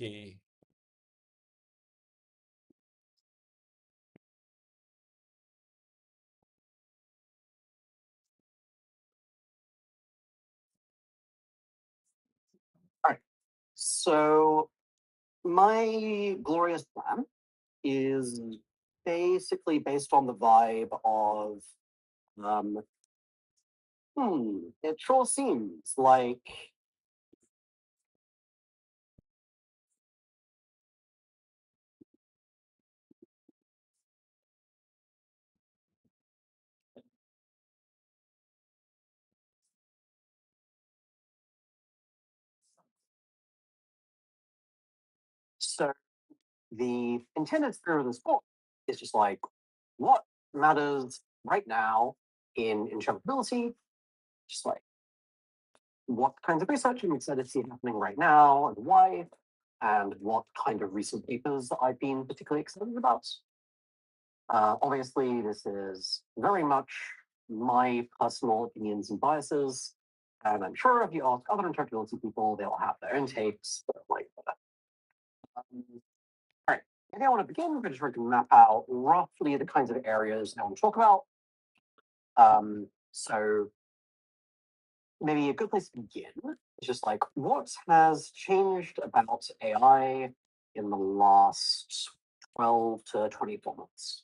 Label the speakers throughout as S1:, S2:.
S1: Okay.
S2: All right. So my glorious plan is basically based on the vibe of um, it sure seems like so the intended spirit of this book is just like what matters right now in interpretability, just like what kinds of research I'm excited to see happening right now and why, and what kind of recent papers I've been particularly excited about. Obviously, this is very much my personal opinions and biases, and I'm sure if you ask other interpretability people, they'll have their own takes. But like, all right, maybe I want to begin by just trying to map out roughly the kinds of areas I want to talk about. So maybe a good place to begin is just like what has changed about AI in the last 12 to 24 months,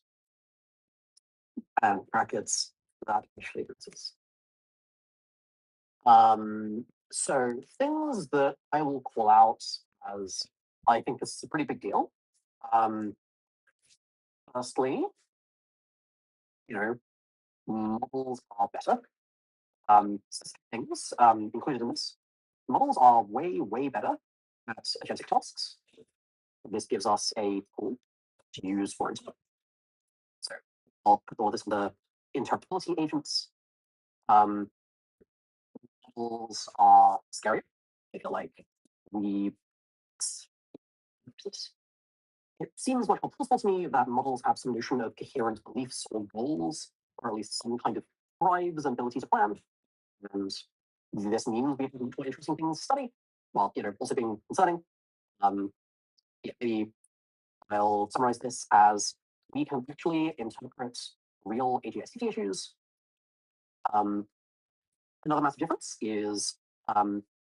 S2: and brackets that actually exists. So things that I will call out as I think this is a pretty big deal. Firstly, models are better. Things included in this. Models are way, way better at agentic tasks. This gives us a tool to use for interpret. So I'll put all this in the interpretability agents. Models are scary. I feel like we it seems much more plausible to me that models have some notion of coherent beliefs or goals, or at least some kind of drives and ability to plan. And this means we have more interesting things to study, while also being concerning. Maybe I'll summarize this as we can actually interpret real AGST issues. Another massive difference is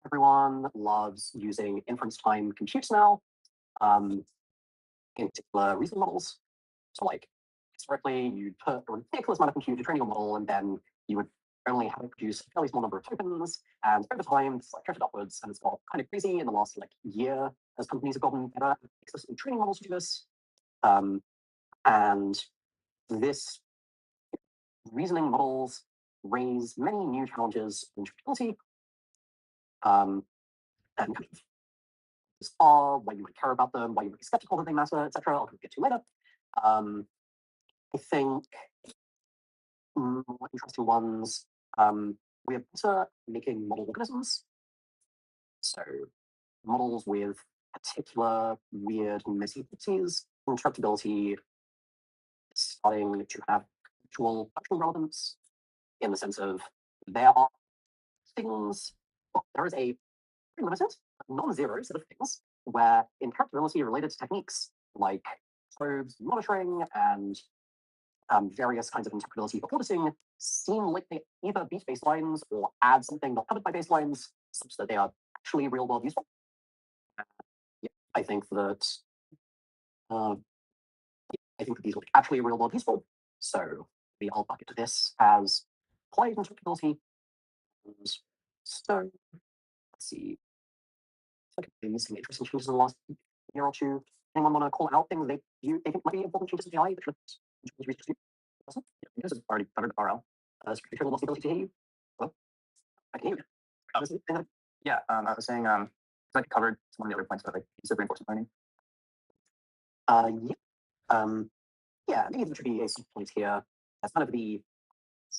S2: everyone loves using inference time compute now. In particular reasoning models. So like historically, you'd put a ridiculous amount of compute to train your model, and then you would only have it produce a fairly small number of tokens. And over time, it's like drifted upwards, and it's got kind of crazy in the last like year as companies have gotten better at explicitly training models to do this. And this reasoning models raise many new challenges in interpretability. And kind of are, why you might care about them, why you might be skeptical that they matter, etc. I'll get to later. I think more interesting ones, we are better making model organisms. So models with particular weird messy properties, interpretability starting to have actual functional relevance in the sense of there are things, well, there is a pretty limited, non-zero set of things where interpretability related to techniques like probes monitoring and various kinds of interpretability for auditing seem like they either beat baselines or add something not covered by baselines such that they are actually real world useful. Yeah, I think that these will be actually real world useful. So maybe I'll bucket this as applied interpretability. So let's see. I think I've been missing interesting changes in the last year or two. Anyone want to call out things they think might be important changes in AI that should research do? This is already covered RL. Security lost the ability to hear you. Hello? I can hear you.
S3: Yeah, I was saying, it's like covered some of the other points about like use of reinforcement learning.
S2: Yeah, maybe there should be a point here as kind of the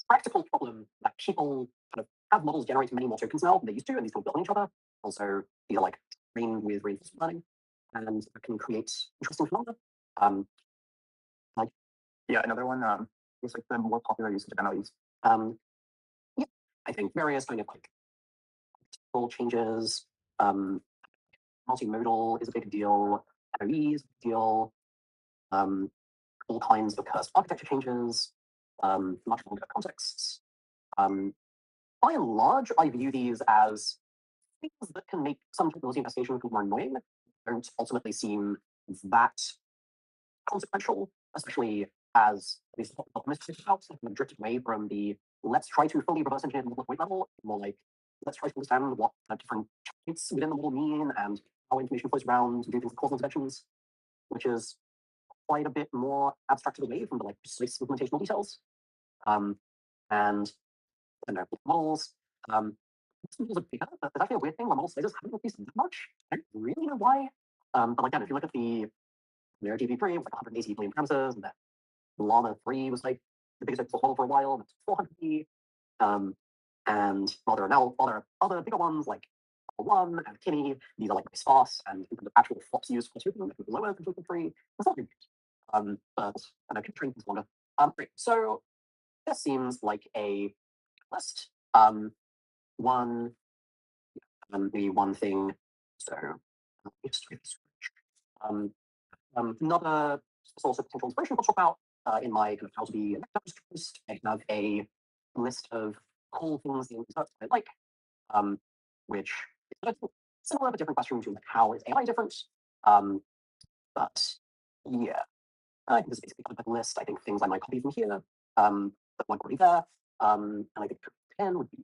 S2: practical problem that people kind of have models generate many more tokens now than they used to, and these people build on each other. Also, these are like trained with reinforcement learning, and that can create interesting phenomena.
S3: Yeah, another one is like the more popular usage of MLEs.
S2: Yeah, I think various kind of like changes. multimodal is a big deal, MOE is a big deal, all kinds of cursed architecture changes, much longer contexts. By and large, I view these as things that can make some capability investigation more annoying, don't ultimately seem that consequential, especially as these optimistic about drifted away from the let's try to fully reverse engineer the model at weight level, more like let's try to understand what different traits within the model mean and how information flows around, do things like causal interventions, which is quite a bit more abstracted away from the like precise implementational details. And I don't know, models, models are bigger, but there's actually a weird thing where model sizes haven't increased that much. I don't really know why. But like, again, if you look at the GP3, it was like 180 billion parameters, and then Llama 3 was like the biggest open source model for a while, and it's 400. And while there are other bigger ones like one and Kinney, these are like sparse, and in terms of actual flops used for two of them, lower than 2.3. It's not really good. But I know, keep train things longer. Great. So this seems like a list. Maybe one thing. So another source of potential inspiration I'll talk about in my kind of how to be an post. I have a list of cool things in research I like, which is similar but different question to like how is AI different. But yeah, I think this is basically kind of a list. I think things I might copy from here that weren't already there. And I think 10 would be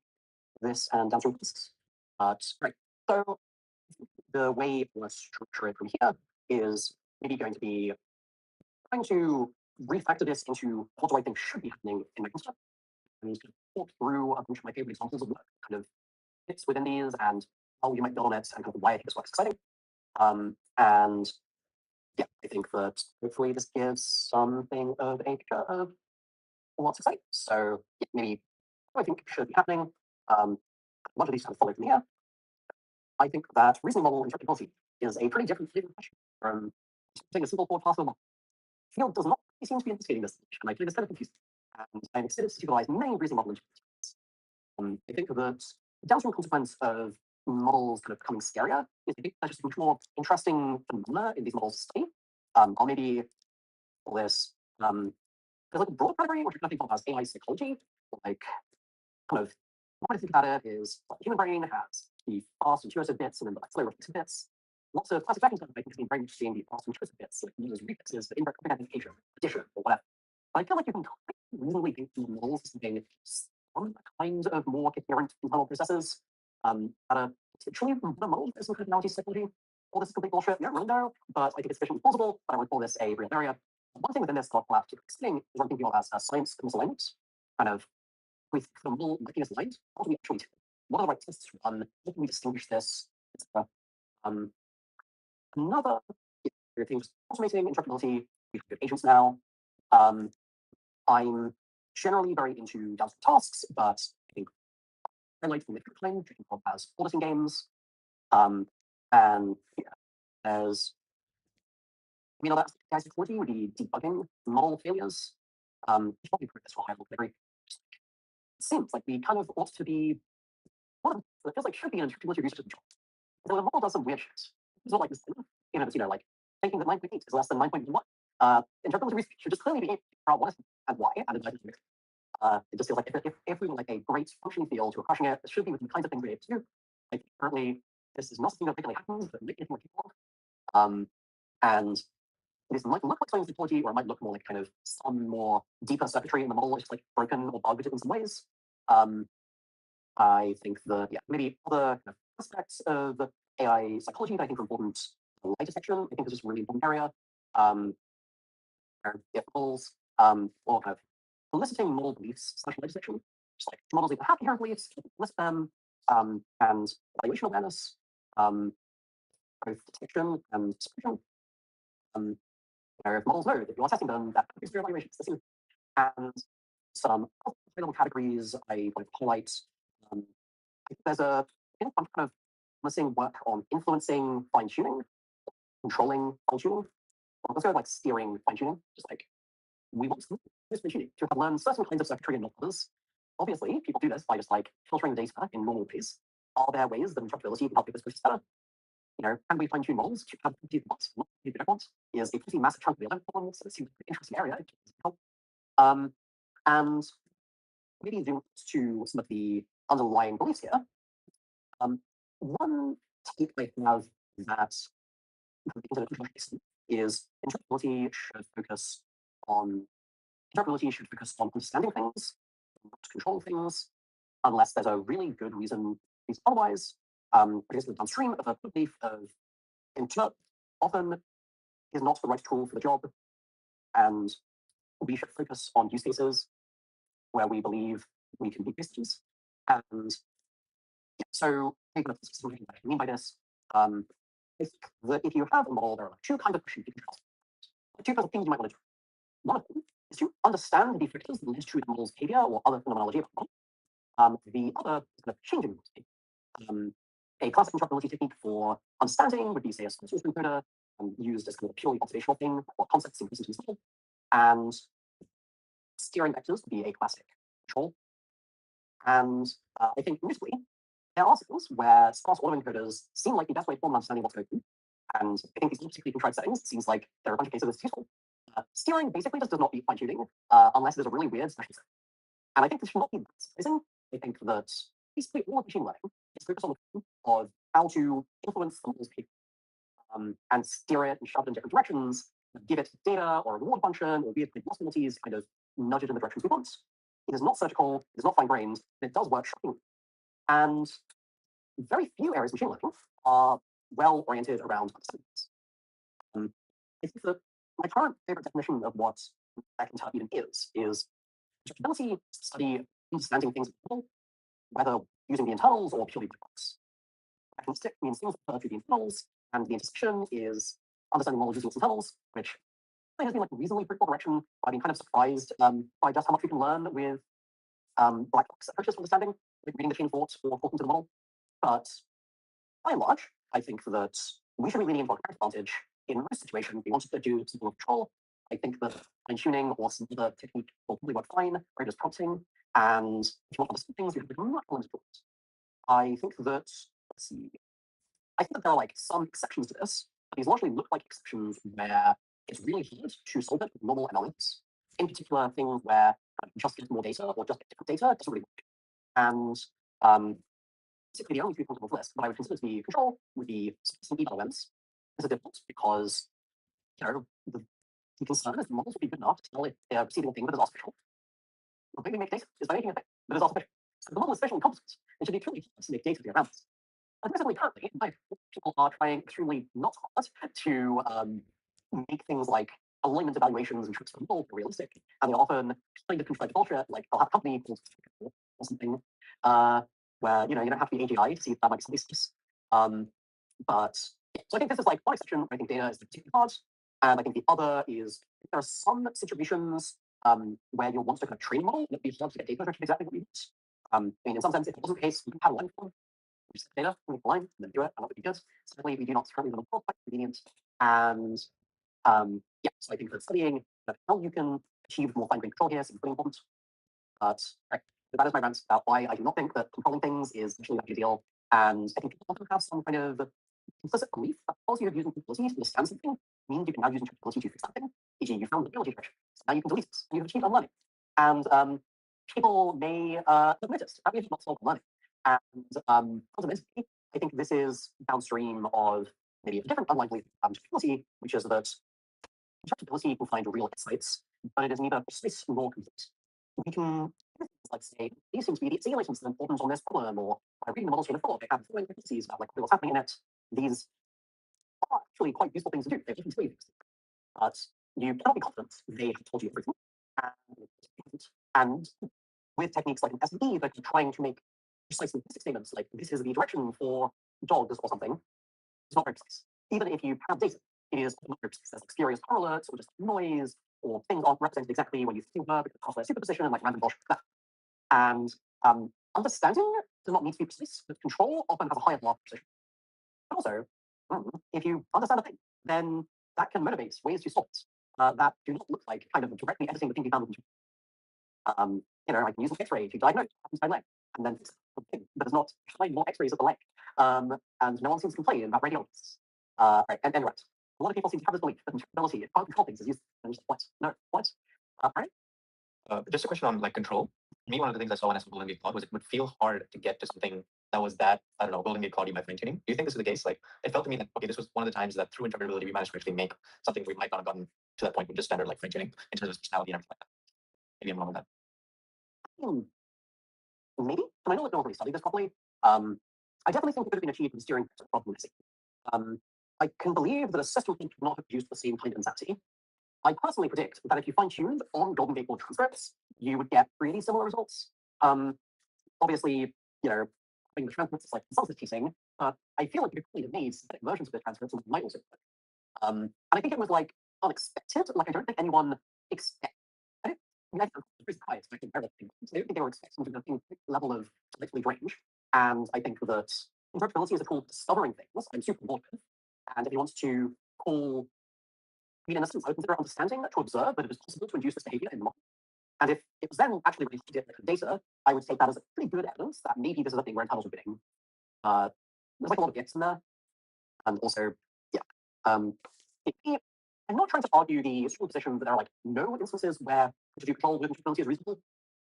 S2: this and downstream lists. Right. So the way we'll structure it from here is maybe going to be trying to refactor this into what do I think should be happening in my construct, and walk through a bunch of my favorite examples of work kind of fits within these and how you might build on it and kind of why I think this work is exciting. And yeah, I think that hopefully this gives something of a picture of what's exciting. So yeah, maybe what I think should be happening. A bunch of these kind of follow from here. I think that reasoning model interpretability is a pretty different question from taking a simple forward pass model. Field does not seem to be anticipating this, and I find this kind of confusing. And I'm excited to supervise many reasoning model interpretations. I think that the downstream consequence of models kind of becoming scarier is I think there's just much more interesting phenomena in these models to study. I'll maybe call this there's like a broad category which I think of as AI psychology. Like kind of what I think about it is like, the human brain has the fast intuitive bits and then the like, slow reflexive bits. Lots of classic factors that make the brain between the fast intuitive bits, like uses reflexes for indirect comprehension, addition, or whatever. But I feel like you can reasonably think through models as something some kind of more coherent internal processes that are potentially model as some kind of analogy psychology. All this is complete bullshit. We don't really know, but I think it's sufficiently plausible that I would call this a real area. One thing within this that I'll have to explain is what I'm thinking of as science misalignment, kind of with the model making us aligned. How do we actually do? What are the right tests to run? How can we distinguish this, etc.? Another thing is automating interpretability. We have good agents now. I'm generally very into downstream tasks, but I think I like the different kind, treating them as auditing games. And yeah, there's that guy's quality would be debugging model failures. You should probably put this for a high level category. It seems like we kind of ought to be one of it feels like should be an interpretability research job. So the model does some weird shit. It's not like this thing. It's like thinking that 9.8 is less than 9.1. Interpretability research should just clearly be able to figure out what is and why, and advise it just feels like if we were like a great functioning field who are crushing it, this should be with the kinds of things we're able to do. Like currently, this is not something that regularly happens, but maybe it's more capable. And this might look like science technology, or it might look more like kind of some more deeper circuitry in the model is just like broken or bugged in some ways. I think that maybe other kind of aspects of AI psychology that I think are important. Lie detection, I think is just a really important area. Models, or kind of eliciting model beliefs / lie detection. Just like models either have inherent beliefs, list them, and evaluation awareness, both detection and description. If models know that you are testing them, that is your evaluations. And some high-level categories I want to highlight. There's a kind of missing work on influencing fine-tuning, controlling fine-tuning. Let's go like steering fine-tuning. Just like we want to use fine-tuning to have learned certain kinds of circuitry and not others. Obviously, people do this by just like filtering data in normal ways. Are there ways that interpretability can help make this process better? can we fine-tune models to have properties what we don't want is a pretty massive chunk of the LLM problem, so it seems like an interesting area. And maybe zoom to some of the underlying beliefs here. One take I have that the internet is interpretability should focus on understanding things, not controlling things, unless there's a really good reason. Otherwise, I guess the downstream of a belief of interpret often is not the right tool for the job, and we should focus on use cases where we believe we can make decisions. And yeah, so what I mean by this, I think that if you have a model, there are two kinds of questions you can ask. Two kinds of things you might want to do. One of them is to understand the factors that lead to the model's behavior or other phenomenology of the model. The other is kind of changing the model. A classic interpretability technique for understanding would be, say, a source encoder, used as kind of a purely observational thing, or concepts implicit in this model. And steering vectors would be a classic control. And I think musically, there are signals where sparse autoencoders seem like the best way to form an understanding of what's going on. And I think these particularly contrived settings, it seems like there are a bunch of cases it's useful. Steering basically just does not beat fine-tuning unless there's a really weird special setting. And I think this should not be that surprising. I think that basically all of machine learning is focused on the problem of how to influence the model's behavior and steer it and shove it in different directions, give it data or a reward function or weird possibilities, kind of nudge it in the directions we want. It is not surgical, it is not fine-grained, but it does work shockingly. And very few areas of machine learning are well oriented around understanding this. I think that my current favorite definition of what LaTeNT even is ability to study understanding things, whether using the internals or purely black box. Agnostic means things refer to the internals, and the intersection is understanding models using its internals, which has been like a reasonably fruitful direction. I've been kind of surprised by just how much we can learn with black box approaches to understanding, like reading the chain of thought or talking to the model. But by and large, I think that we should be leaning into our advantage in most situations. We want to do some sort of control. I think that fine-tuning or some other technique will probably work fine, or just prompting. And if you want to understand things, you have to become much more limited. I think that, let's see, I think that there are like some exceptions to this, but these largely look like exceptions where it's really hard to solve it with normal MLMs. In particular, things where just get more data or just get different data doesn't really work. And basically, the only two points on the list that I would consider to be control would be some LLMs. This is difficult because the concern is the models would be good enough to tell if they're receiving a thing that is artificial. The way we make data is by making a thing that is artificial. So the model is special and competent. It should be purely to make data be around this. Admittedly, currently, people are trying extremely not hard to make things like alignment evaluations and tricks for the model realistic. And they often kind of contrive to bullshit. Like they'll have a company called or something where you don't have to be AGI to see if that might be something. But so I think this is like one exception. I think data is particularly hard. And I think the other is there are some situations where you'll want to kind of train a model, and it'd be hard to get data to achieve exactly what you want. I mean, in some sense, if it wasn't the case, we have a line form, we just get data, we line, and then do it, and that would be good. Certainly, we do not currently live in the world, quite convenient. And yeah, so I think that studying how you can achieve more fine-grained control here seems really important. But that is my rant about why I do not think that controlling things is actually that big a deal. And I think people often have some kind of implicit belief that because you have used interpretability to understand something means you can now use interpretability to fix that thing. E.g., you found the ability direction. So now you can delete this and you have achieved unlearning. And people may have noticed that we have not solved learning. And fundamentally, I think this is downstream of maybe a different underlying belief of interpretability, which is that interpretability can find real insights, but it is neither precise nor complete. We can like say these seem to be the simulations that are important on this problem, or by reading the model chain of thought, they have following hypotheses about like what's happening in it. These are actually quite useful things to do. They often tell you things, but you cannot be confident they have told you everything. And with techniques like an SME that you're trying to make precise linguistic statements, like this is the direction for dogs or something, it's not very precise. Even if you have data, it is not very precise. There's like spurious correlates or just noise, or things aren't represented exactly when you think of because of cross-layer superposition and like random bullshit like that. And understanding does not need to be precise, but control often has a higher bar of precision. But also, if you understand a thing, then that can motivate ways to solve it that do not look like kind of directly editing the thing you found. I can use an X-ray to diagnose what happens to my leg, and then fix the thing that does not shine more X-rays at the leg. And no one seems to complain about radiologists. Right, and right. A lot of people seem to have this belief that interpretability, if can't control things, is used. And just, what? No, what? Right?
S3: Just a question on like control. For me, one of the things I saw when I saw Golden Gate Cloud was it would feel hard to get to something that was that, I don't know, Golden Gate Cloudy by fine-tuning. Do you think this is the case? Like, it felt to me that, okay, this was one of the times that through interpretability, we managed to actually make something we might not have gotten to that point with just standard like fine-tuning in terms of personality and everything like that. Maybe I'm wrong with that.
S2: Maybe, and I know that no one really studied this properly. I definitely think it could have been achieved with steering problem. I can believe that a system could not have produced the same kind of insanity. I personally predict that if you fine-tuned on Golden Gate Cloud transcripts, you would get really similar results. Obviously, having the transcripts is like substituting, but I feel like you could probably have made synthetic versions of the transcripts and it might also work. And I think it was like unexpected. Like I don't think anyone expected. I think very surprised. I don't think they were expecting to the level of selective range. And I think that interpretability is a tool for discovering things. I'm super bored with. And if you want to call, in a sense, I would consider understanding to observe that it is possible to induce this behavior in the model. And if it was then actually released to data, I would take that as a pretty good evidence that maybe this is a thing where internals are bidding. There's like a lot of gifts in there. And also, yeah. I'm not trying to argue the strong position that there are like no instances where to do control with interpretability is reasonable.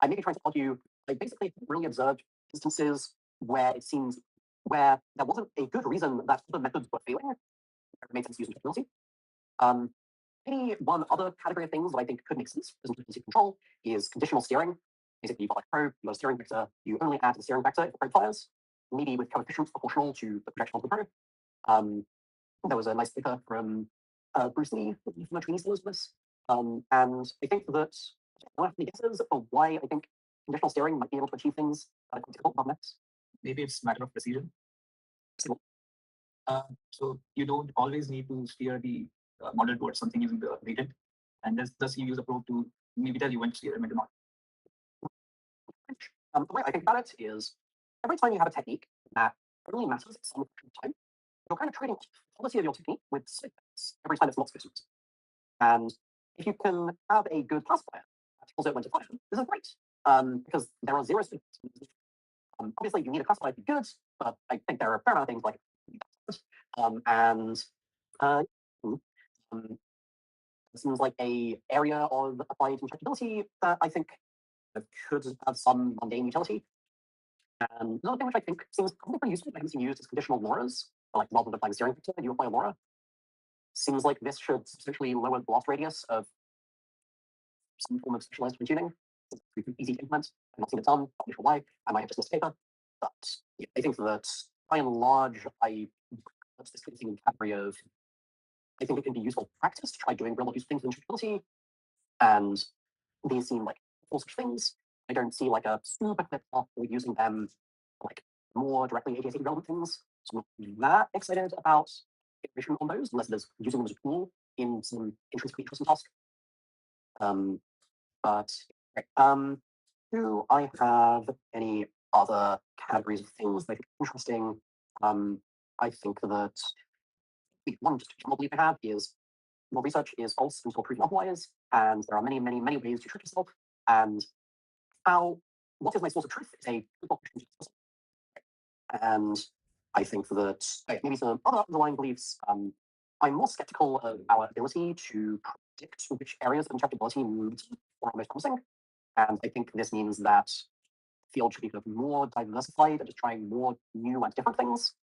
S2: I may be trying to argue, I basically really observed instances where it seems where there wasn't a good reason that other methods were failing. It made sense to use interpretability. Maybe one other category of things that I think could make sense for interpretability control is conditional steering. Basically, you've got like probe, you've got a steering vector, you only add to the steering vector if the probe fires, maybe with coefficients proportional to the projection of the probe. There was a nice paper from Bruce Lee from the training skills for this. And I think that I don't have any guesses for why I think conditional steering might be able to achieve things that are quite difficult about next.
S3: Maybe it's a matter of precision. So you don't always need to steer the model towards something using the latent, and thus you use a probe to maybe tell you when to steer and when to not.
S2: The way I think about it is every time you have a technique that only matters some time, you're kind of trading off the quality of your technique with side effects every time it's not supposed to. And if you can have a good classifier that tells it when to fire, this is great because there are zero side effects. Obviously, you need a classifier to be good, but I think there are a fair amount of things like this seems like a area of applied injectability that I think could have some mundane utility. And another thing which I think seems probably pretty useful, I haven't seen used as conditional LoRa's, like rather than applying steering vector, you apply a LoRa. Seems like this should substantially lower the blast radius of some form of specialized tuning. It's easy to implement. I've not seen it done, not sure why. I might have just missed paper. But yeah, I think that by and large, I put this kind of thing in the category of I think it can be useful practice to try doing real useful things with interpretability. And these seem like all such things. I don't see like a super quick path for using them like more directly ATS relevant things. So I'm not that excited about iteration on those, unless it is using them as a tool in some intrinsically interesting task. But do I have any other categories of things that I think are interesting? I think that one just general belief I have is your research is false until proven otherwise, and there are many, many, many ways to trick yourself. And what is my source of truth is a good question to yourself. And I think that maybe some other underlying beliefs. I'm more skeptical of our ability to predict which areas of interpretability are most promising. And I think this means that the field should be kind of more diversified and just trying more new and different things.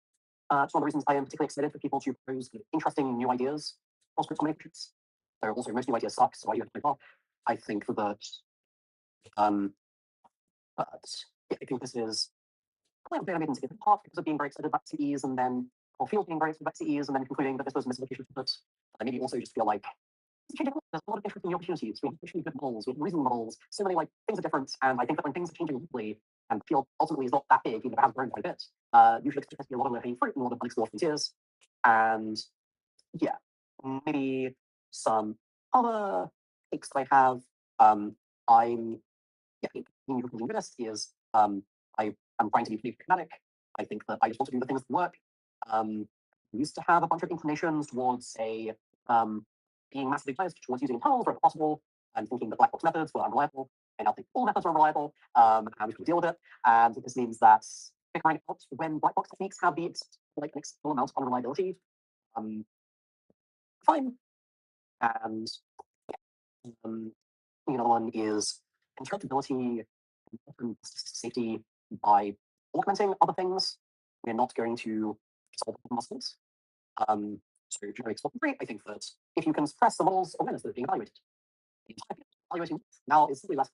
S2: It's one of the reasons I am particularly excited for people to propose kind of interesting new ideas for script combinations. So also most new ideas suck, so I do have to play well. I think that but yeah, I think this is probably a bit into part because of being very excited about CEs and then or field being very excited about CEs and then concluding that this was a misallocation of it. I maybe also just feel like there's a lot of interesting opportunities. We have actually good models, we have reasonable models. So many like things are different, and I think that when things are changing rapidly and the field ultimately is not that big, even if it has grown quite a bit, you should expect to see a lot of low-hanging fruit and a lot of unexplored frontiers. And yeah, maybe some other takes that I have. I'm being this is I am trying to be pretty pragmatic. I think that I just want to do the things that work. Used to have a bunch of inclinations towards a being massively biased towards using tunnels wherever possible and thinking that black box methods were unreliable. And I think all methods are unreliable, and we can deal with it. And this means that figuring out when black box techniques have the like an external amount of unreliability. Fine. And the other one is interpretability and safety by augmenting other things. We're not going to solve the muscles. So generative exploratory, I think that if you can suppress the model's awareness that are being evaluated, the entire field evaluating now is simply less.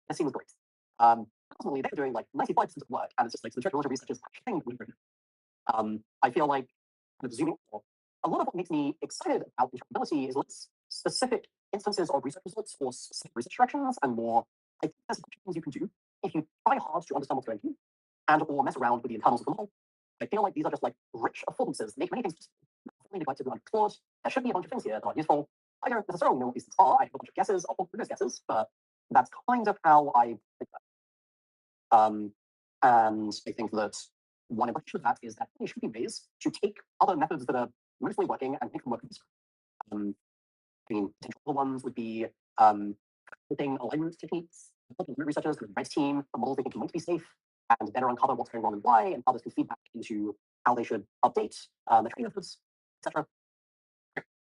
S2: This seems great. Ultimately, they're doing like 95% of the work, and it's just like the interpretability research is thing. I feel like kind of zooming out, a lot of what makes me excited about interpretability is less specific instances of research results or specific research directions, and more like there's things you can do if you try hard to understand what's going on and or mess around with the internals of the model. I feel like these are just like rich affordances that make many things fully neglected and unexplored. There should be a bunch of things here that are useful. I don't necessarily know what these things are. I have a bunch of guesses. I'll those guesses, but that's kind of how I think that. And I think that one implication of that is that there should be ways to take other methods that are mostly working and make them work. I mean, potential ones would be flipping alignment techniques, researchers with the red team, the models they think might be safe, and better uncover what's going wrong and why, and others can feedback into how they should update the training methods, etc.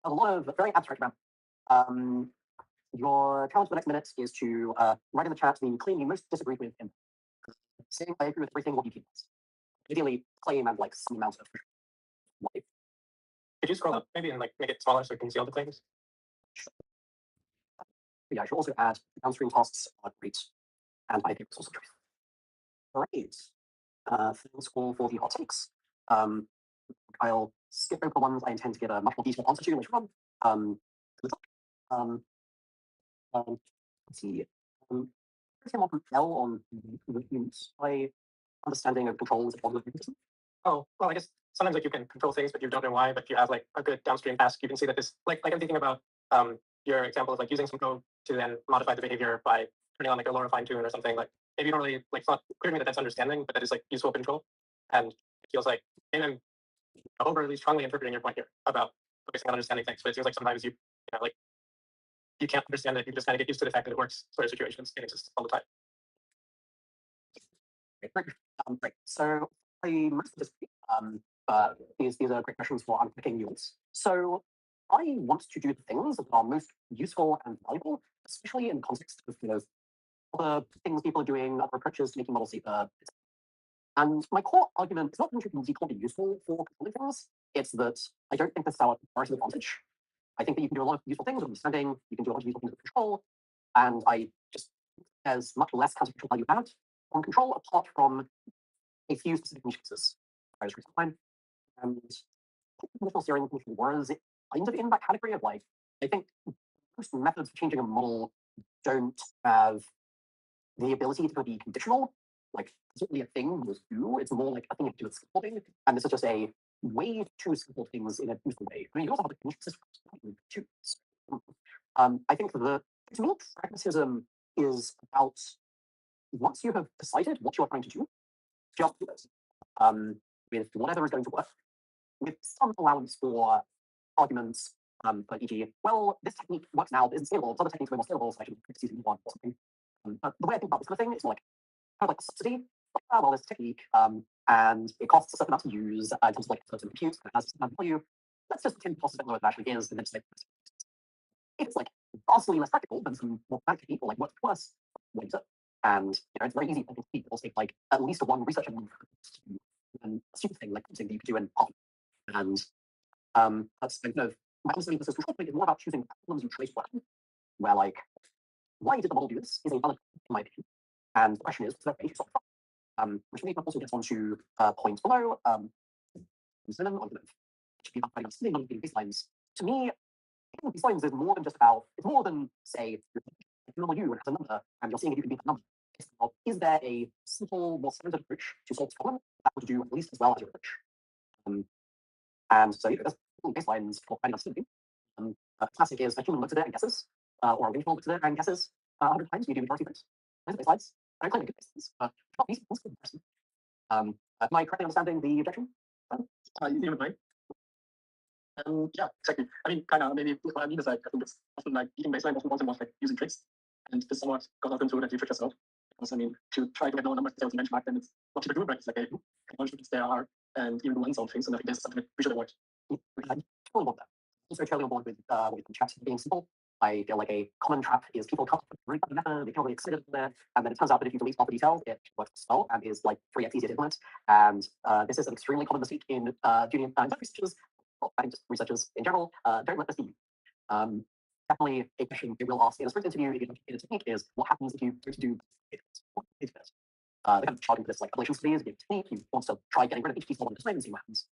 S2: A lot of very abstract around. Your challenge for the next minute is to write in the chat the claim you most disagree with him. Saying I agree with everything will be keywords. Ideally, claim and like some amount of life.
S3: Could you scroll up maybe and like make it smaller so we can see all the claims?
S2: Sure. Yeah, I should also add downstream tasks are great, and I think it's also truth. Great. Thanks all for the hot takes. I'll skip over the ones I intend to give a much more detailed answer to later on. Let's see. More from L on my understanding of control is a problem.
S3: Oh, well, I guess sometimes like you can control things, but you don't know why. But if you have like a good downstream task, you can see that this like I'm thinking about your example of like using some code to then modify the behavior by turning on like a LoRa fine tune or something. Like maybe you don't really like it's not clear to me that that's understanding, but that is like useful control. And it feels like maybe I'm overly strongly interpreting your point here about focusing on understanding things. But it seems like sometimes you know like you can't understand it. You just kind of get used to the fact that it works. Sort of situations can exist all the time.
S2: Great. So I mostly disagree. But these are great questions for unpicking nuance. So I want to do the things that are most useful and valuable, especially in the context of other things people are doing, other approaches to making models safer. And my core argument is not that interpretability can't be useful for controlling things. It's that I don't think this is our comparative advantage. I think that you can do a lot of useful things with understanding, you can do a lot of useful things with control, and I just there's much less consequential value added on control apart from a few specific use cases. I was recent time, and conditional steering was kind of in that category of like I think most methods for changing a model don't have the ability to be conditional. Like it's not really a thing you do. It's more like a thing you do with scaffolding, and this is just a way to scaffold things in a useful way. I mean, you also have the conditional system too. I think to me, pragmatism is about once you have decided what you are trying to do, just do it with whatever is going to work, with some allowance for arguments. But e.g., well, this technique works now, but isn't scalable. Other techniques are more scalable, so I should practice using one or something. But the way I think about this kind of thing is more like kind of like a subsidy. Like, well, there's a technique, and it costs a certain amount to use in terms of like certain compute, and it has a certain value. Let's just pretend it costs a bit lower than it actually is, and then just like if it's like vastly less practical than some more bad technique or like worse, what is it? And it's very easy for people to take like at least one researcher and a stupid thing like something that you could do in half. And that's kind of my understanding of this control point is more about choosing problems you trace well, where like why did the model do this is a valid in my opinion. And the question is, what's the way to solve it? Which maybe also gets on to points below. Synonym on should be about finding synonym on baselines. To me, baselines is more than just about, it's more than say, normal you and has a number, and you're seeing if you can beat that number. Is there a simple, more standard approach to solve this problem that would do at least as well as your approach? And so there's baselines for finding a synonym. Classic is a human looks at it and guesses, or a wingfowl looks at it and guesses 100 times, you do majority things. Those are baselines. I don't claim good baselines, but not easy. What's good person? Am I correctly understanding the objection?
S3: You know, right? Yeah, exactly. I mean, kind of, maybe what I mean is like, I think it's often like eating baseline often wasn't like using tricks. And this somewhat got out into that you trick yourself.
S2: I mean, to try to get lower numbers to benchmark, then it's not cheaper to do, right? It's like a punishments there are, and even do some things, and I think there's something we should avoid. I totally want that. Also, totally on board with chat being simple. I feel like a common trap is people can't read the method, they can't really excited from there, and then it turns out that if you delete all the details, it works well and is like 3x easier to implement. And this is an extremely common mistake in junior researchers. Well, I think just researchers in general. Don't let this be. Definitely a question they will ask in a sprint interview if you don't get a technique is what happens if you go to do it? What is it? They're kind of charging for this like calculation studies, if you have a technique, you want to try getting rid of each piece one at a time and see what happens.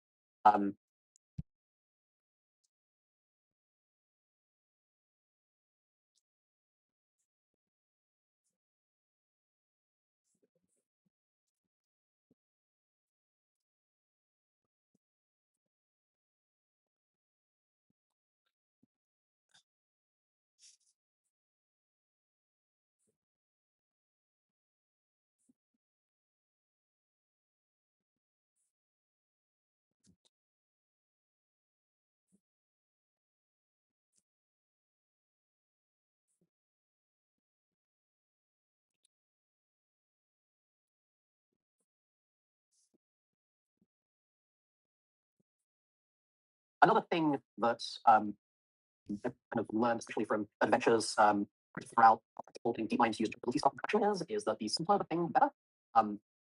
S2: Another thing that I've kind of learned, especially from adventures throughout putting deep mind to use ability stuff in production is that the simpler the thing, the better.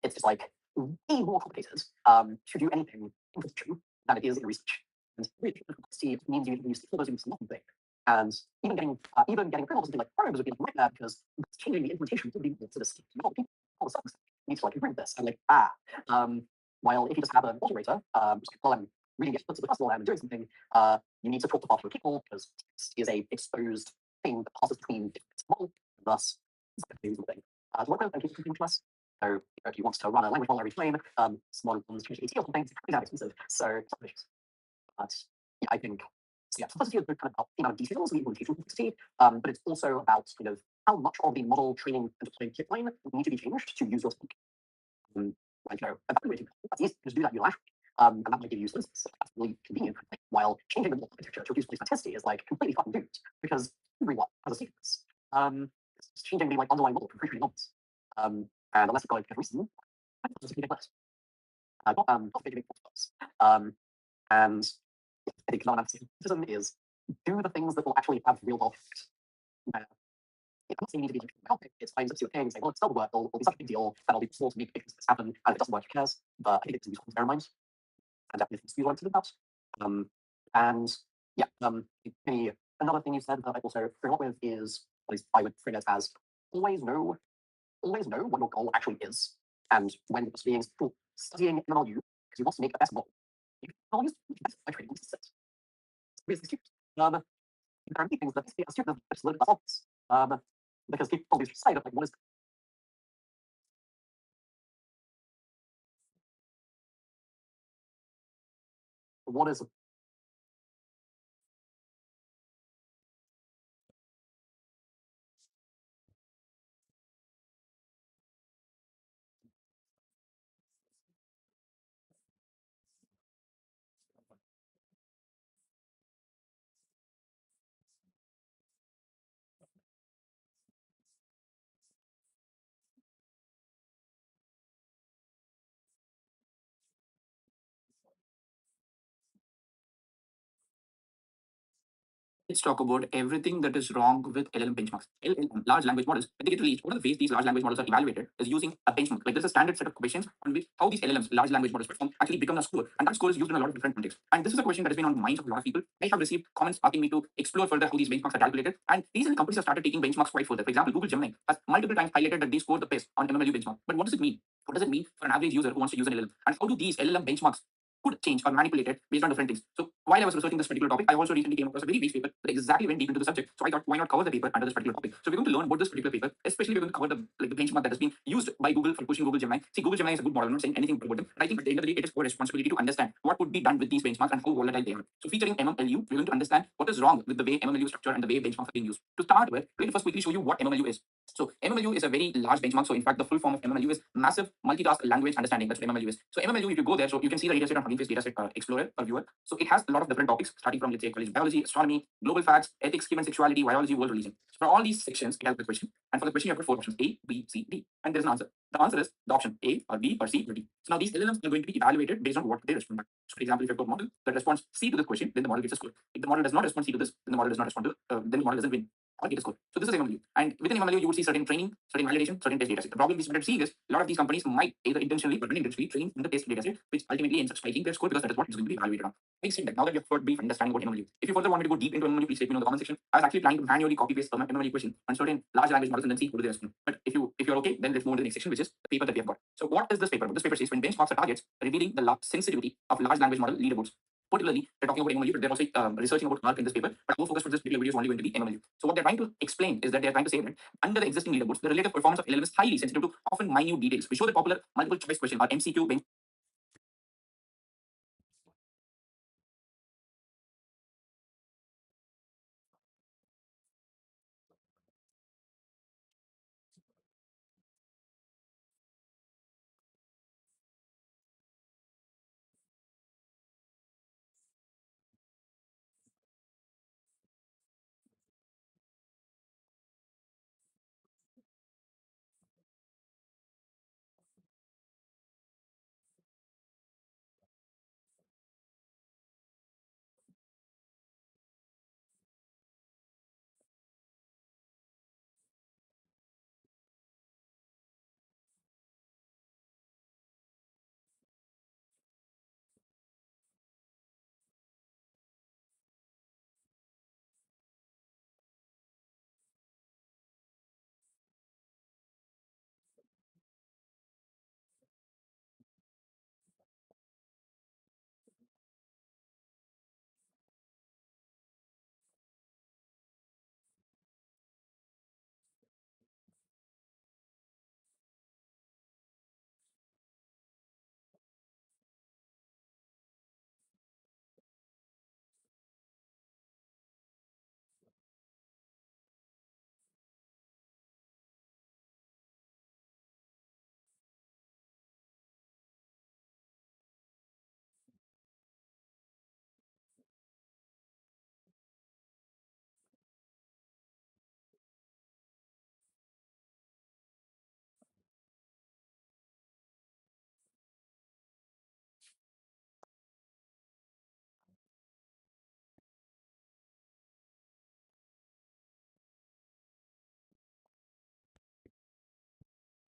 S2: It's just like way more complicated to do anything in production than it is in research. And really, complexity means you need to use stakeholders in nothing big. And even getting approval to be like probes would be like a nightmare because changing the implementation would be to this all of a sudden needs to like improve this and like while if you just have an autorator, just like, well, I'm reading the outputs of the customer and doing something, you need to talk to partial people because text is a exposed thing that passes between different models, thus it's a something. To work with and keep something to us. So if you want to run a language model every time, small ones change AT or something, it's pretty damn expensive. So some issues. But yeah, I think so yeah, complexity is kind of about the amount of details and the implementation complexity, but it's also about kind of how much of the model training and deployment pipeline need to be changed to use your technique. Like, evaluating that's easy to do that unilaterally. And that might give you instances. That's really convenient. Like, while changing the model architecture to reduce plasticity is like completely fucking doomed because everyone has a sequence. It's changing the like underlying model from pre-training models. And unless you've got a good reason, I think it's a big less. Not big spots. And I think non-analyticism is do the things that will actually have real world effect. It doesn't need to be like, well, it's fine to see what things, say, well, it's still work, it'll be such a big deal that I'll be forced to make big things happen, and if it doesn't work, who cares? But I think it's useful to bear in mind, and definitely things to be learned about. And yeah, another thing you said that I also agree with is, at least I would frame it as always know what your goal actually is. And when you're being studying MLU because you want to make the best model, you can use the best by training this set. There are many things that a student has learned about this. Because people always say that like what is
S1: Let's talk about everything that is wrong with LLM benchmarks. LLM, large language models, when they get released, one of the ways these large language models are evaluated is using a benchmark. Like there's a standard set of questions on which how these LLMs, large language models perform, actually become a score. And that score is used in a lot of different contexts. And this is a question that has been on the minds of a lot of people. I have received comments asking me to explore further how these benchmarks are calculated. And recently companies have started taking benchmarks quite further. For example, Google Gemini has multiple times highlighted that they score the best on MMLU benchmark. But what does it mean? What does it mean for an average user who wants to use an LLM? And how do these LLM benchmarks could change or manipulate it based on different things? So while I was researching this particular topic, I also recently came across a very big paper that exactly went deep into the subject. So I thought, why not cover the paper under this particular topic? So we're going to learn about this particular paper, especially we're going to cover the benchmark that has been used by Google for pushing Google Gemini. See, Google Gemini is a good model. I'm not saying anything about them, but I think at the end of the day, it is our responsibility to understand what would be done with these benchmarks and how volatile they are. So featuring MMLU, we're going to understand what is wrong with the way MMLU structure and the way benchmarks are being used. To start with, let me first quickly show you what MMLU is. So MMLU is a very large benchmark. So in fact, the full form of MMLU is massive multitask language understanding. That's what MMLU is. So MMLU, if you go there, so you can see the dataset on Hugging Face Dataset Explorer or Viewer. So it has a lot of different topics, starting from let's say college biology, astronomy, global facts, ethics, human sexuality, biology, world religion. So for all these sections, it has a question. And for the question, you have got 4 options: A, B, C, D, and there is an answer. The answer is the option A or B or C or D. So now these LLMs are going to be evaluated based on what they respond back. So for example, if you've got a model that responds C to this question, then the model gets a score. If the model does not respond C to this, then the model does not respond to, then the model doesn't win or get a score. So this is MMLU. And within MMLU, you would see certain training, certain validation, certain test dataset. The problem we started seeing is a lot of these companies might either intentionally or unintentionally train in the test dataset, which ultimately ends up spiking their score because that is what is going to be evaluated on. Having said that, now that you have got brief understanding about MMLU, if you further want me to go deep into MMLU, please let me know in the comment section. I was actually planning to manually copy paste a MMLU question on certain large language models and then see how do they respond. But if you're okay, then let's move on to the next section, which is the paper that we have got. So what is this paper? This paper says when benchmarks are targets, revealing the sensitivity of large language model leaderboards. Particularly, they're talking about MMLU, but they're also researching about ARC in this paper. But our focus for this particular video is only going to be MMLU. So what they're trying to explain is that they're trying to say that under the existing leaderboards, the relative performance of LLM is highly sensitive to often minute details. We show the popular multiple choice question or MCQ bench.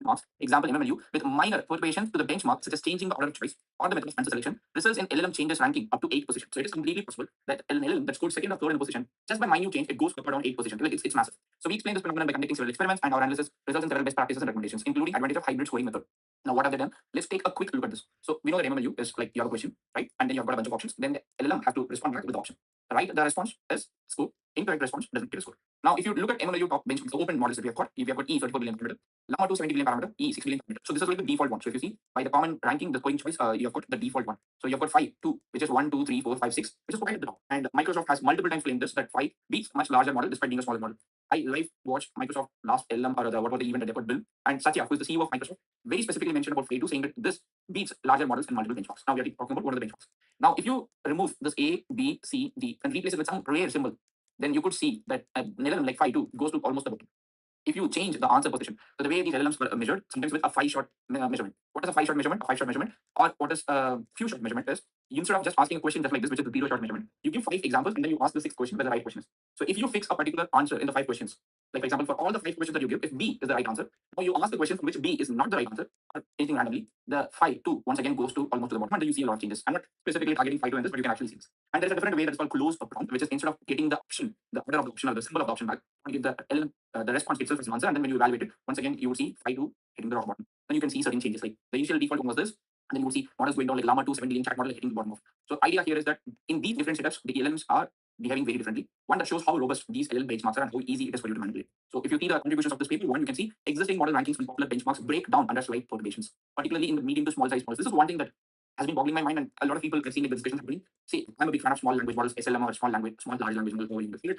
S1: Marks, example MMLU, with minor perturbations to the benchmark, such as changing the order of choice or the method of answer selection, results in LLM changes ranking up to 8 positions. So it is completely possible that an LLM that scored second or third in the position, just by minute change, it goes up or down 8 positions. Like it's massive. So we explain this phenomenon by conducting several experiments, and our analysis results in several best practices and recommendations, including advantage of hybrid scoring method. Now, what have they done? Let's take a quick look at this. So we know that MMLU is like you have a question, right? And then you have got a bunch of options. Then the LLM has to respond back with the option. Right? The response is score. Incorrect response doesn't get a score. Now, if you look at MMLU top benchmarks, the open models that we have got E 34 billion parameter, Llama 2 70 billion parameter, E 6 billion parameter. So this is like the default one. So if you see by the common ranking, the scoring choice, you have got the default one. So you have got 5, 2, which is 1, 2, 3, 4, 5, 6, which is quite at the top. And Microsoft has multiple times claimed this that 5 beats much larger model despite being a smaller model. I live watched Microsoft last LM or what was the event that they put Bill and Satya, who is the CEO of Microsoft, very specifically mentioned about Play 2, saying that this beats larger models in multiple benchmarks. Now we are talking about what are the benchmarks. Now, if you remove this A, B, C, D and replace it with some rare symbol, then you could see that a LLM like 5.2 goes to almost the bottom. If you change the answer position, so the way these LLMs were measured, sometimes with a 5-shot measurement. What is a 5-shot measurement? A 5-shot measurement, or what is a few shot measurement is, instead of just asking a question just like this, which is the 0-shot measurement, you give 5 examples and then you ask the 6th question whether the right question is. So if you fix a particular answer in the 5 questions, like for example, for all the 5 questions that you give, if B is the right answer, or you ask the question from which B is not the right answer, or anything randomly, the 5.2 once again goes to almost to the bottom, and then you see a lot of changes. I'm not specifically targeting 5.2 in this, but you can actually see this. And there's a different way that is called close a prompt, which is instead of getting the option, the order of the option or the symbol of the option back, you give the LLM the response itself as an answer, and then when you evaluate it, once again you would see 5.2 hitting the rock bottom. Then you can see certain changes, like the initial default one was this, and then you would see models going down, like Llama 2 7 billion chat model hitting the bottom of. So idea here is that in these different setups, the LLMs are behaving very differently. One that shows how robust these LLM benchmarks are and how easy it is for you to manipulate. So if you see the contributions of this paper, one you can see existing model rankings and popular benchmarks break down under slight perturbations, particularly in the medium to small size models. This is one thing that has been boggling my mind, and a lot of people have seen the discussions happening. See, I'm a big fan of small language models, SLM or small large language models over in the field.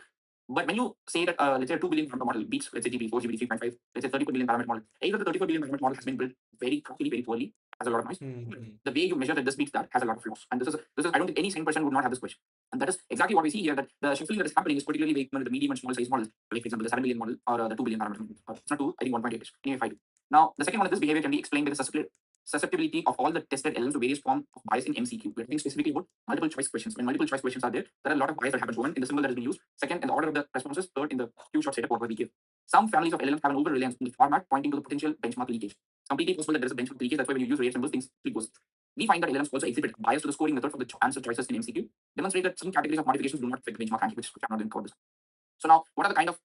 S1: But when you say that, let's say a 2 billion parameter model beats, let's say GPT, 4 GPT, 3.5, let's say 34 billion parameter model, either the 34 billion parameter model has been built very crappily, very poorly, has a lot of noise. The way you measure that this beats that has a lot of flaws. And this is I don't think any sane person would not have this question. And that is exactly what we see here, that the shuffling that is happening is particularly like the medium and small size models, like for example the 7 billion model or the 2 billion parameter model. It's not 2, I think 1.8 is. Anyway, 5. Now, the second one is this behavior can be explained by the susceptibility of all the tested elements to various forms of bias in MCQ. We're talking specifically about multiple choice questions. When multiple choice questions are there are a lot of bias that happens. One, in the symbol that has been used. Second, in the order of the responses. Third, in the few shot setup, what we give. Some families of LLMs have an over reliance on the format, pointing to the potential benchmark leakage. Completely possible that there is a benchmark leakage. That's why when you use rare symbols, things goes. We find that LLMs also exhibit bias to the scoring method for the answer choices in MCQ, demonstrate that some categories of modifications do not fit the benchmark ranking, which I'm not going to cover this. So now, what are the kind of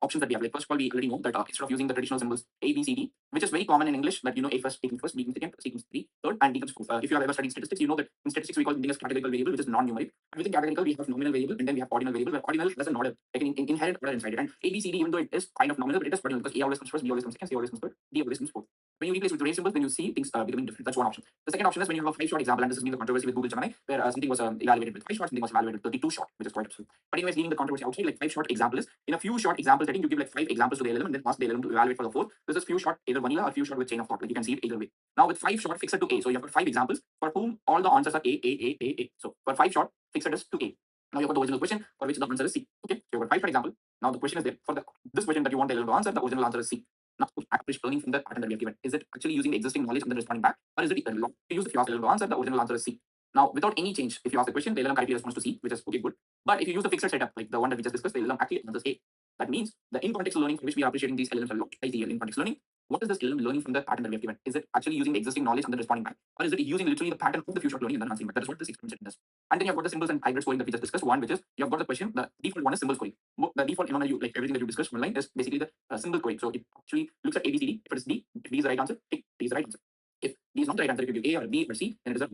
S1: options that we have? Like, first of all, we already know that instead of using the traditional symbols A, B, C, D, which is very common in English, that you know A first, B comes second, C comes third, and D comes fourth. If you have ever studied statistics, you know that in statistics we call something as categorical variable, which is non-numeric. And within categorical, we have nominal variable, and then we have ordinal variable, where ordinal has an order, like an inherent order inside it. And A, B, C, D, even though it is kind of nominal, but it is ordinal because A always comes first, B always comes second, C always comes third, D always comes fourth. When you replace with raised symbols, then you see things becoming different. That's one option. The second option is when you have a 5-shot example, and this has been the controversy with Google Gemini, where something was evaluated with 5 shots, something was evaluated with 32 shot, which is quite absurd. But anyways, leaving the controversy outside, like 5-shot example is in a few shot example setting, you give like 5 examples to the LLM and then ask the LLM to evaluate for the fourth. This is few shot either vanilla or few shot with chain of thought. Like you can see it either way. Now with 5 shot fixed to A, so you have got 5 examples for whom all the answers are A. So for 5 shot fixed is to A. Now you've got the original question for which the answer is C. Okay, so you've got 5 for example. Now the question is there for this question that you want the LLM to answer, the original answer is C. Now, accomplished learning from the pattern that we have given. Is it actually using the existing knowledge and then responding back, or is it a lot to use if you ask the LLM to answer, the original answer is C. Now, without any change, if you ask the question, the LLM correctly responds to C, which is okay, good. But if you use the fixed setup, like the one that we just discussed, the LLM actually answers A. That means the in-context learning for which we are appreciating these LLMs a lot, like the in-context learning. What is this LLM learning from the pattern that we have given? Is it actually using the existing knowledge and then responding back, or is it using literally the pattern of the future learning and then answering back? That is what this experiment does. And then you've got the symbols and hybrid scoring that we just discussed. One, which is you've got the question. The default one is symbol scoring. The default, you like everything that you discussed online is basically the symbol scoring. So it actually looks at A, B, C, D. If it is D, if D is the right answer, D is the right answer. If D is not the right answer, if you give A or B or C, then it is a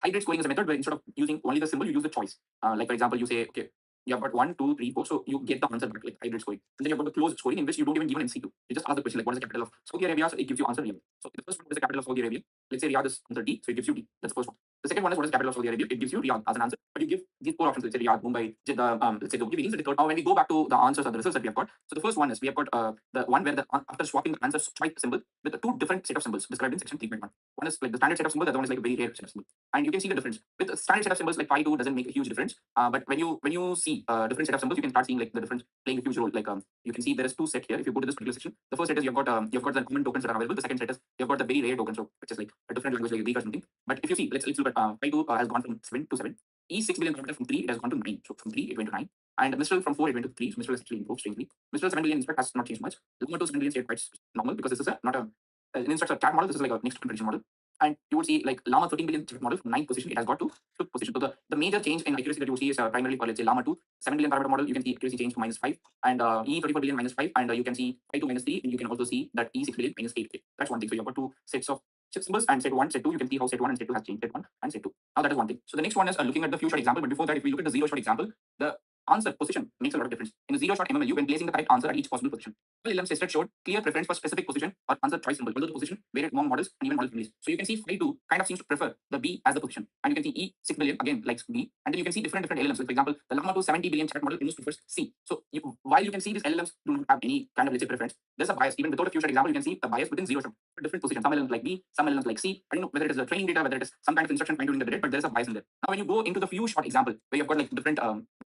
S1: hybrid scoring is a method where instead of using only the symbol, you use the choice. Like for example, you say, okay, you have got 1, 2, 3, 4, so you get the answer back, like hybrid scoring. And then you've got the closed scoring in which you don't even give an MCQ. You just ask the question, like what is the capital of Saudi Arabia? So it gives you answer Riyadh. So the first one is the capital of Saudi Arabia. Let's say Riyadh is answer D, so it gives you D. That's the first one. The second one is what is the capital of Saudi Arabia? It gives you Riyadh as an answer. But you give these 4 options, let's say Riyadh, Mumbai, Jeddah, let's say the third. Now when we go back to the answers or the results that we have got, so the first one is we have got the one where after swapping the answer choice symbol with the 2 different set of symbols described in section 3.1. One is like the standard set of symbol, the other one is like a very rare set of symbol. And you can see the difference. With the standard set of symbols, like pi 2 doesn't make a huge difference. But when you see different set of symbols, you can start seeing like the difference playing a huge role. Like you can see there is 2 set here. If you go to this particular section, the first set is you've got the common tokens that are available. The second set is you've got the very rare tokens, so which is like a different language like Greek or something. But if you see, let's look at pi 2 has gone from 7 to 7. E 6 billion parameter from 3 it has gone to 9. So from 3 it went to 9. And Mistral from 4 it went to 3. So Mistral has actually improved strangely. Mistral 7 billion in fact has not changed much. Llama 2 7 billion stayed quite normal because this is not an instructor chat model. This is like a next prediction model. And you would see like Llama 13 billion chat model from 9th position, it has got to 5th position. So the major change in accuracy that you see is primarily for, let's say, Llama 2 7 billion parameter model. You can see accuracy change to -5, and E 34 billion -5, and you can see pi 2 -3, and you can also see that E 6 billion -8. That's one thing. So you've got 2 sets of chip symbols, and set 1, set 2. You can see how set 1 and set 2 has changed. Set 1 and set 2. Now that is one thing. So the next one is looking at the few shot example. But before that, if we look at the 0-shot example, the answer position makes a lot of difference. In the 0-shot MMLU, when placing the correct answer at each possible position, all LLMs tested showed clear preference for specific position or answer choice symbol, although the position varied among models and even model families. So you can see phi 2 kind of seems to prefer the B as the position, and you can see E 6 billion again likes B, and then you can see different LLMs. So for example, the Llama 2 70 billion chat model almost prefers C. So while you can see these LLMs do not have any kind of, let's say, preference, there's a bias. Even without a few shot example, you can see the bias within 0-shot for different positions. Some LLMs like B, some LLMs like C. I don't know whether it is the training data, whether it is some kind of instruction fine-tuning that they did, but there's a bias in there. Now when you go into the few shot example where you've got like different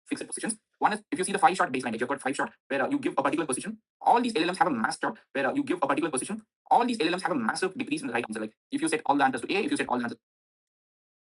S1: fixed positions, one is if you see the 5-shot baseline, like you've got 5 shot where you give a particular position, all these LLMs have a mass shot where you give a particular position, all these LLMs have a massive decrease in the right answer. Like if you set all the answers to A, if you set all the answers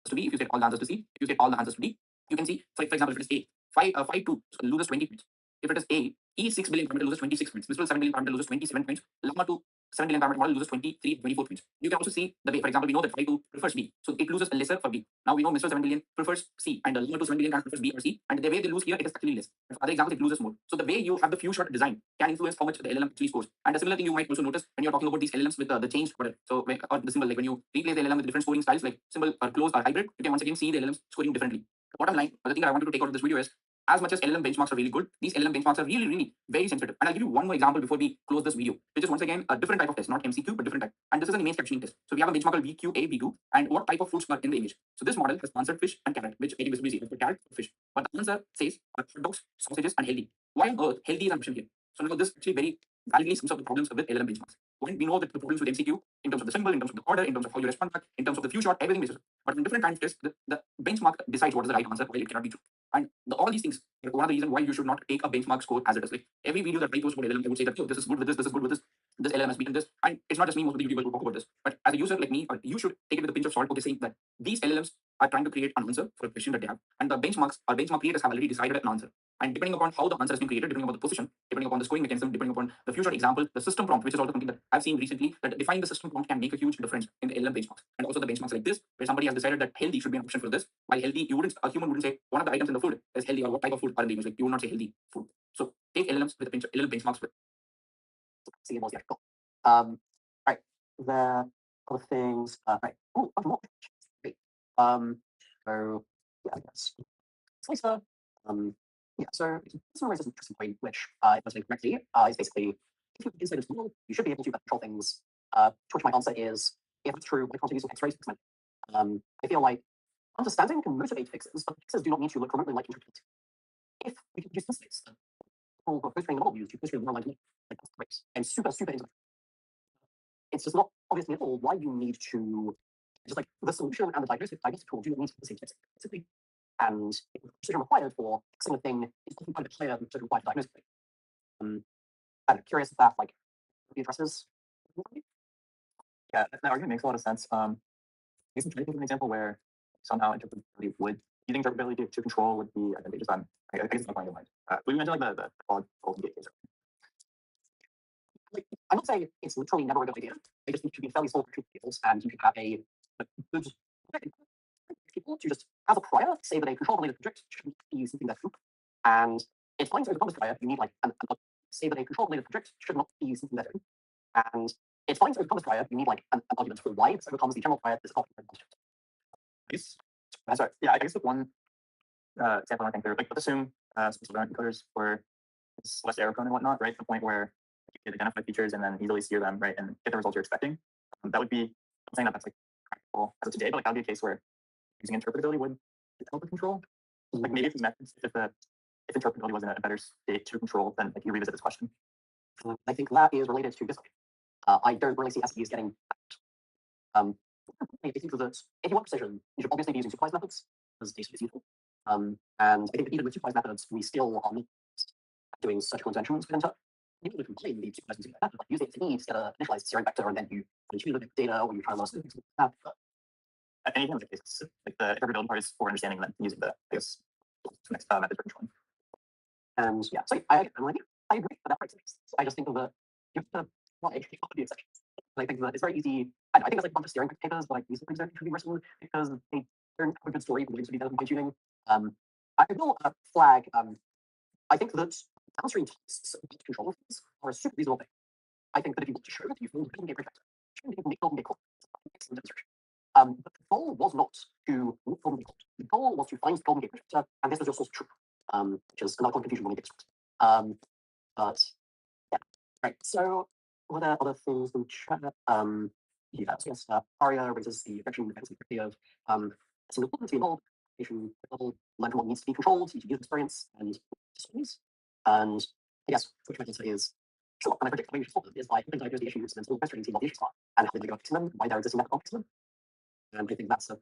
S1: to B, if you set all the answers to C, if you set all the answers to D, you can see, for example, if it is A, 5 2 loses 20 points. If it is A, E 6 billion parameter loses 26 points. Mistral 7 billion parameter loses 27 points. Llama 2 7 billion parameter model loses 23, 24 points. You can also see the way, for example, we know that phi 2 prefers B, so it loses lesser for B. Now we know Mistral 7 billion prefers C, and Llama 2 7 billion prefers B or C, and the way they lose here, it is actually less. For other examples, it loses more. So the way you have the few shot design can influence how much the LLM actually scores. And a similar thing you might also notice when you're talking about these LLMs with the changed order. So or the symbol, like when you replace the LLM with different scoring styles, like symbol or close or hybrid, you can once again see the LLMs scoring differently. The bottom line, or the thing that I wanted to take out of this video is, as much as LLM benchmarks are really good, these LLM benchmarks are really, really very sensitive. And I'll give you one more example before we close this video, which is once again a different type of test, not MCQ, but different type. And this is an image captioning test. So we have a benchmark called VQA, V2, and what type of fruits are in the image. So this model has answered fish and carrot, which I think is busy. For carrot or fish. But the answer says hot dogs, sausages, and healthy. why on earth healthy is an option here? So now this actually very validly sums up the problems with LLM benchmarks. When we know that the problems with MCQ, in terms of the symbol, in terms of the order, in terms of how you respond back, in terms of the few shot, everything is. But in different kinds of tests, the benchmark decides what is the right answer, while it cannot be true. And all these things are one of the reasons why you should not take a benchmark score as it is. Like every video that I post about LLM, I would say that, oh, this is good with this is good with this LLM has beaten this. And it's not just me, most of the YouTubers will talk about this. But as a user like me, you should take it with a pinch of salt, okay, saying that these LLMs are trying to create an answer for a question that they have. And the benchmarks or benchmark creators have already decided an answer. And depending upon how the answer has been created, depending upon the position, depending upon the scoring mechanism, depending upon the future example, the system prompt, which is also something that I've seen recently, that defining the system prompt can make a huge difference in the LLM benchmarks. And also the benchmarks like this, where somebody has decided that healthy should be an option for this, while healthy, a human wouldn't say one of the items in the food is healthy or what type of food are they using. Like, you would not say healthy food. So take LLMs with a pinch, LLM benchmarks with.
S2: See, yeah, cool. Right. The other things. Right. Oh, more. Great. So yeah, I guess. So Lisa, yeah, so this raises an interesting point, which, if I understand correctly, is basically if you consider this model, you should be able to control things. To which my answer is, if it's true, why can't I use some X-rays? I feel like understanding can motivate fixes, but fixes do not need to look remotely like interpretability. If we can use mistakes, then people who are post-training the model use to post-train the online like race and super intimate. It's just not obvious at all why you need to just like the solution and the diagnostic tool do not need to be the same thing. Simply. And the precision required for fixing a thing is often quite a bit higher than the precision required for diagnosing a thing. I'm curious if that like addresses.
S3: Yeah, that argument makes a lot of sense. I guess I'm trying to think of an example where somehow interpretability would using interpretability to control would be advantageous. I guess it's not going to mind. We mentioned like the golden gate case.
S2: Like, I'm not saying it's literally never a good idea. They just need to be fairly small tables, and you can have a good people to just have a prior say that a control-related project shouldn't be something that's group. And it's fine to overcome this prior. You need like an say that a control-related project should not be something that's group. And it's fine to overcome this prior. You need like an argument for why this overcomes the general prior. This conflict.
S3: I guess, sorry. Yeah, I guess the one example I think there, like let's assume special encoders were less error prone and whatnot, right? The point where you can identify features and then easily steer them, right, and get the results you're expecting. That would be, I'm saying that that's like practical as of today, but like that would be a case where using interpretability would help with control. Like maybe if methods, if interpretability was in a better state to control, then like you revisit this question.
S2: I think that is related to this. I don't really see SPs getting. I think that if you want precision, you should obviously be using supervised methods because data is useful. And I think that even with supervised methods, we still are not doing surgical interventions with inter. People who complain the supervised method, like using it to get an initialized steering vector, and then you look at data or you try to look things like that.
S3: Anything like this, like the interpretability part is for understanding and then using the, I guess, next method for controlling.
S2: And yeah, so I agree with that. So I just think of the you have to the exceptions. And I think that it's very easy. I think there's like a bunch of steering papers, but like these things don't be written because they don't have a good story for ways to be done fine tuning. I will flag. I think that downstream tests of control things are a super reasonable thing. I think that if you want to show that you found Golden Gate Prefector, showing that you can make Golden Gate call, excellent demonstration. But the goal was not to make Golden Gate called. The goal was to find Golden Gate Prefector, and this was your source of truth, which is another confusion when we get to But yeah, right. So what are other things in chat? Yeah, so yes, Aria raises the objection of a single problem to be involved. Level learn what needs to be controlled, user experience, and systems. And I guess which my answer is sure. And I predict the way you should solve them is by helping diagnose the issues and solve questions what the issues are, and how they go fixing them, why they're existing method fixing them. And I think that's a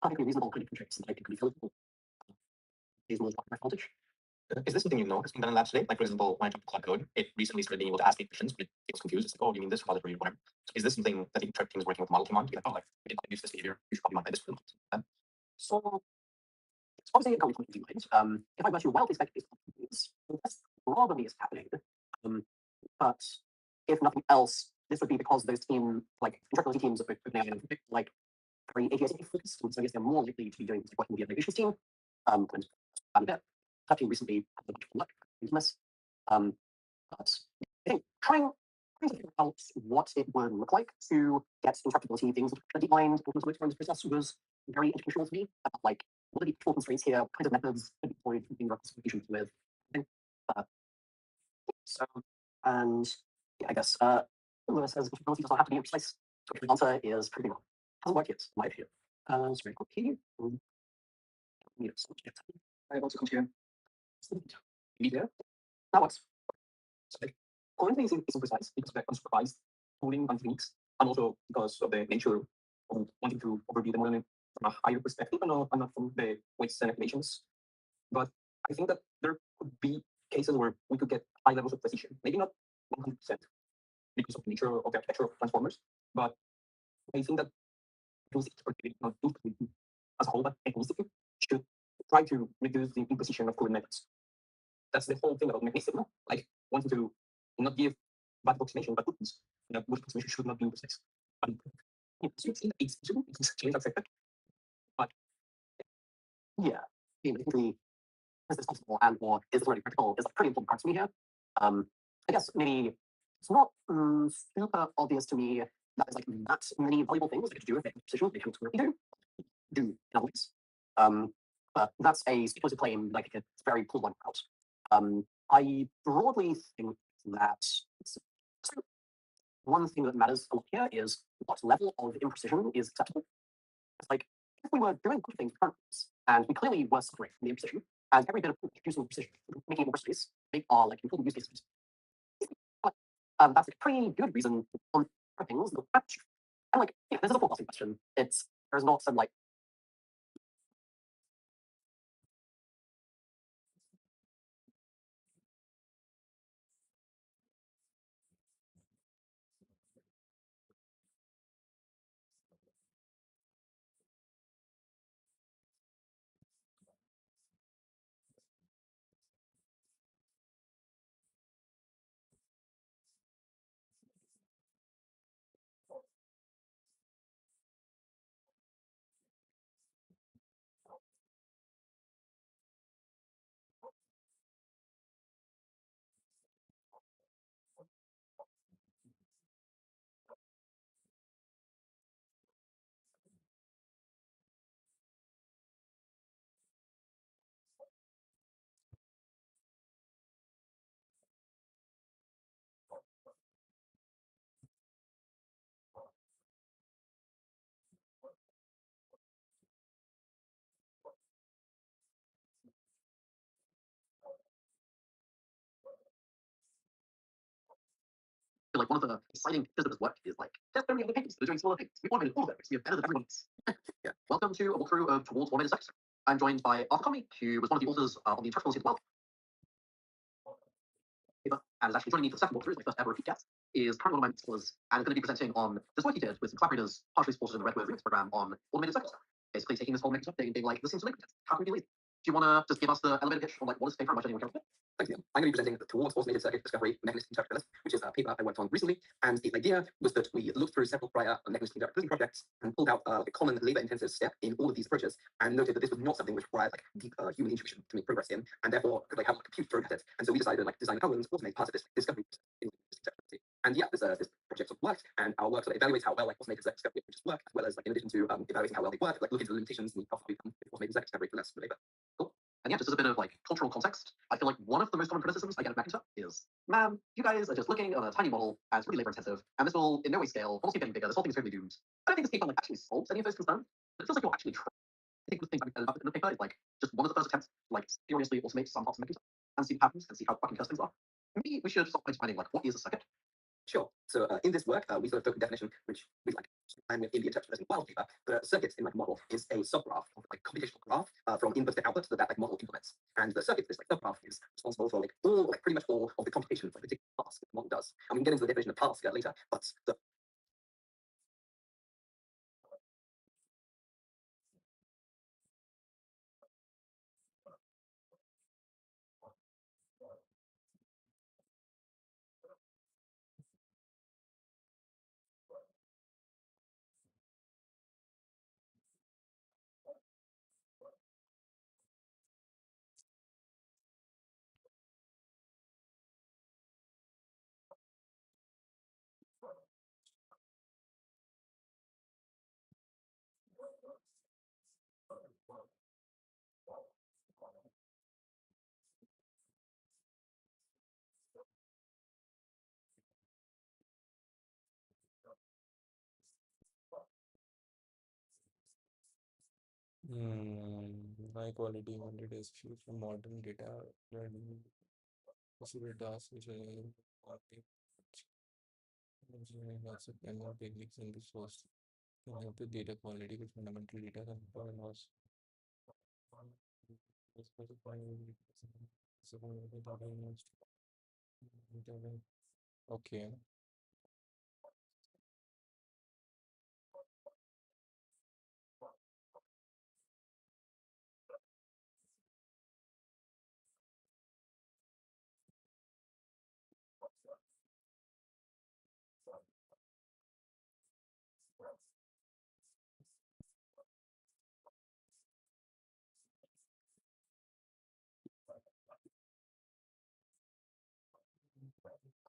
S2: perfectly reasonable kind of constraints that I think can be fillable. Reasonable advantage.
S3: Is this something you know has been done in labs today? Like, for example, when I talked to Cloud Code, it recently started being able to ask me questions, but it was confused. It's like, oh, you mean this repository or whatever. So is this something that the interpret team is working with the model team on? To be like, oh, like, we didn't use this behavior. You should probably modify this for them.
S2: So it's obviously a company in mind. If I were to wildly speculate these that's probably is happening. But if nothing else, this would be because those like interpretability teams of OpenAI and like very AGI focused, so I guess they're more likely to be doing working with the applications team. And a bit. That team recently had a bunch of luck in this. But I think trying to figure out what it would look like to get interpretability things defined in the process was very educational to me. Like, what are the actual constraints here? What kinds of methods could be deployed in representation with? So, and yeah, I guess Lewis says interpretability does not have to be precise. So the answer is pretty wrong. Hasn't worked yet, in my opinion. It's very quick here.
S3: I also come here. Media.
S2: that works. So like, currently is imprecise because of the unsupervised tooling and techniques, and also because of the nature of wanting to overview the model from a higher perspective and not from the weights and estimations. But I think that there could be cases where we could get high levels of precision, maybe not 100% because of the nature of the architecture of transformers, but I think that those not as a whole, but mechanistically should try to reduce the imposition of cooling methods. That's the whole thing about mechanistic, no? Like wanting to not give bad approximation, but good that good approximation should not be imprecise. But it's possible, it's change accepted. But yeah, basically, is this possible and or is this already practical is like pretty important part to me here. I guess maybe it's not super obvious to me that there's like that many valuable things that could do with it precision they can currently do analytics. But that's a speculative claim that I think it's very pulled one out. I broadly think that so one thing that matters a lot here is what level of imprecision is acceptable. It's like if we were doing good things and we clearly were suffering from the imprecision, and every bit of producing precision, making it more precise, make our like important use cases. But that's a pretty good reason on things that and like yeah, this is a forecasting question. There's not some like one of the exciting pieces of this work is like there's so many other papers that are doing smaller things. We automated all of them because we are better than everyone else. Yeah. Welcome to a walkthrough of Towards Automated Sex. I'm joined by Arthur Conley, who was one of the authors on the instructional of the world. And is actually joining me for the second walkthrough, my first ever repeat guest, is currently one of my mentors and is going to be presenting on this work he did with some collaborators, partially supported in the Red Wave Remix program on automated circuits. Basically taking this whole mechanism thing and being like, this seems to make sense. How can we do it? Do you want to just give us the elevator pitch on like what is paper and much anyone cares about? Thanks, Neil. I'm going to be presenting the Towards Automated Circuit Discovery Mechanistic Interactability, which is a paper I worked on recently. And the idea was that we looked through several prior mechanistic interactability projects and pulled out a common labor-intensive step in all of these approaches, and noted that this was not something which required like deep human intuition to make progress in, and therefore could like have like, compute thrown at it. And so we decided to like design algorithms to automate parts of this discovery in interactability. And yeah, this project sort of worked, and our work sort of evaluates how well like automated circuit discovery approaches work, as well as like in addition to evaluating how well they work, like look into the limitations and how far we come with automated circuit discovery for less labor. Cool. And yeah, just as a bit of like cultural context, I feel like one of the most common criticisms I get of Macintosh is, man, you guys are just looking at a tiny model and it's really labor intensive, and this will in no way scale, honestly getting bigger, this whole thing is totally doomed. I don't think this paper like actually solves any of those concerns, but it feels like you're actually trying. I think the thing I love in the paper is like just one of the first attempts to like seriously automate some parts of Macintosh and see what happens and see how fucking cursed things are. Maybe we should start by defining like what is a circuit. Sure. So in this work, we sort of took a definition which we like and in the interpretation wild paper. The circuit in like model is a subgraph of like computational graph from input to output that like model implements. And the circuit, this like subgraph, is responsible for like all like pretty much all of the computation for a particular task that the model does. And we can get into the definition of task later, but the
S4: High quality wanted is few from modern data learning possible tasks which are engineering also cannot techniques and resource can help with data quality with fundamental data control loss. Okay.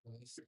S4: Nice.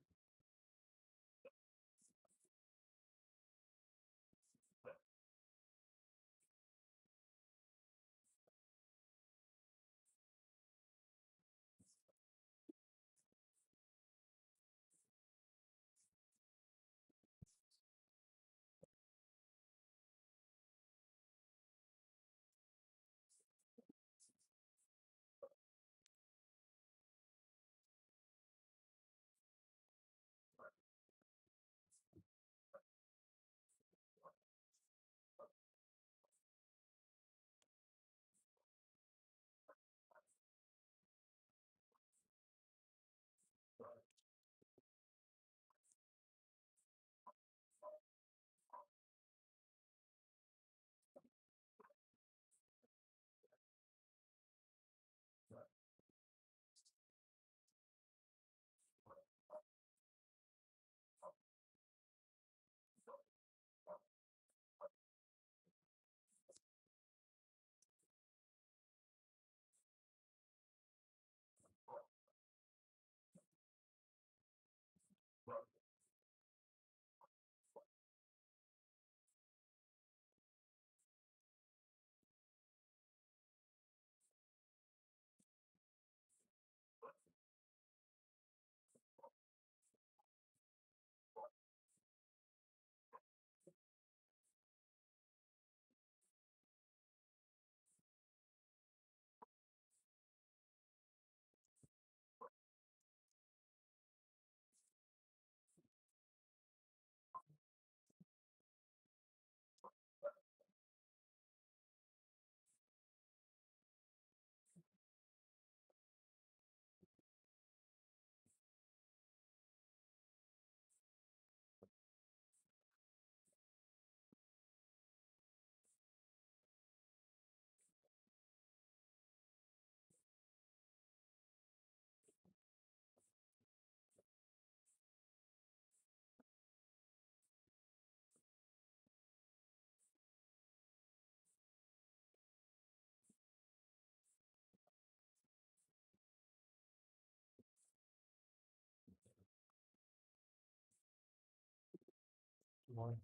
S4: More.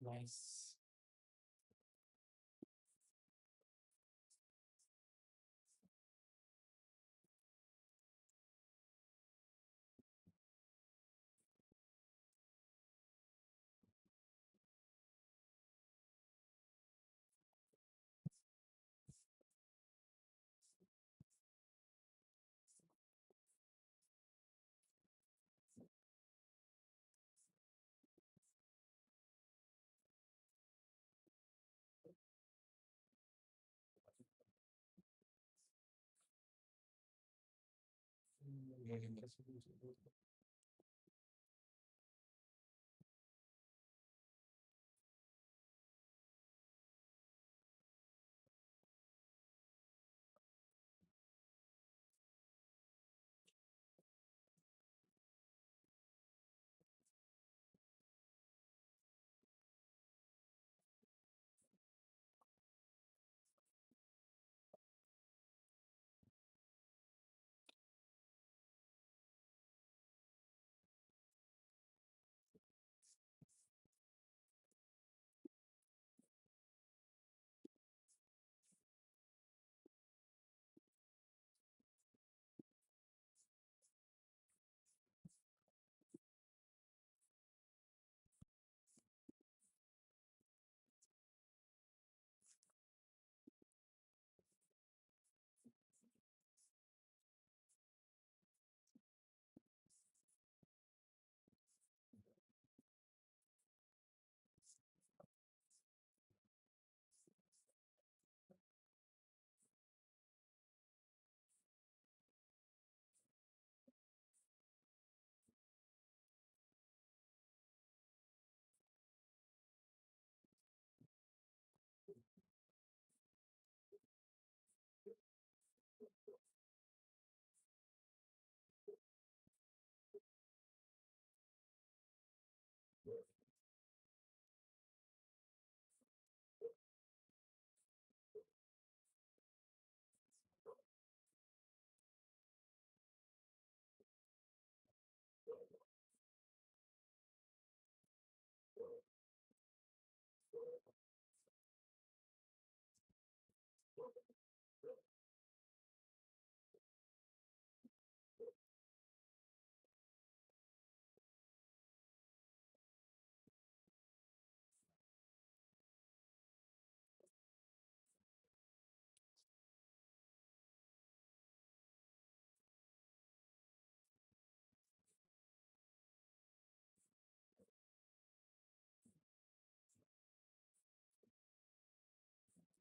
S4: Nice. Really impressive.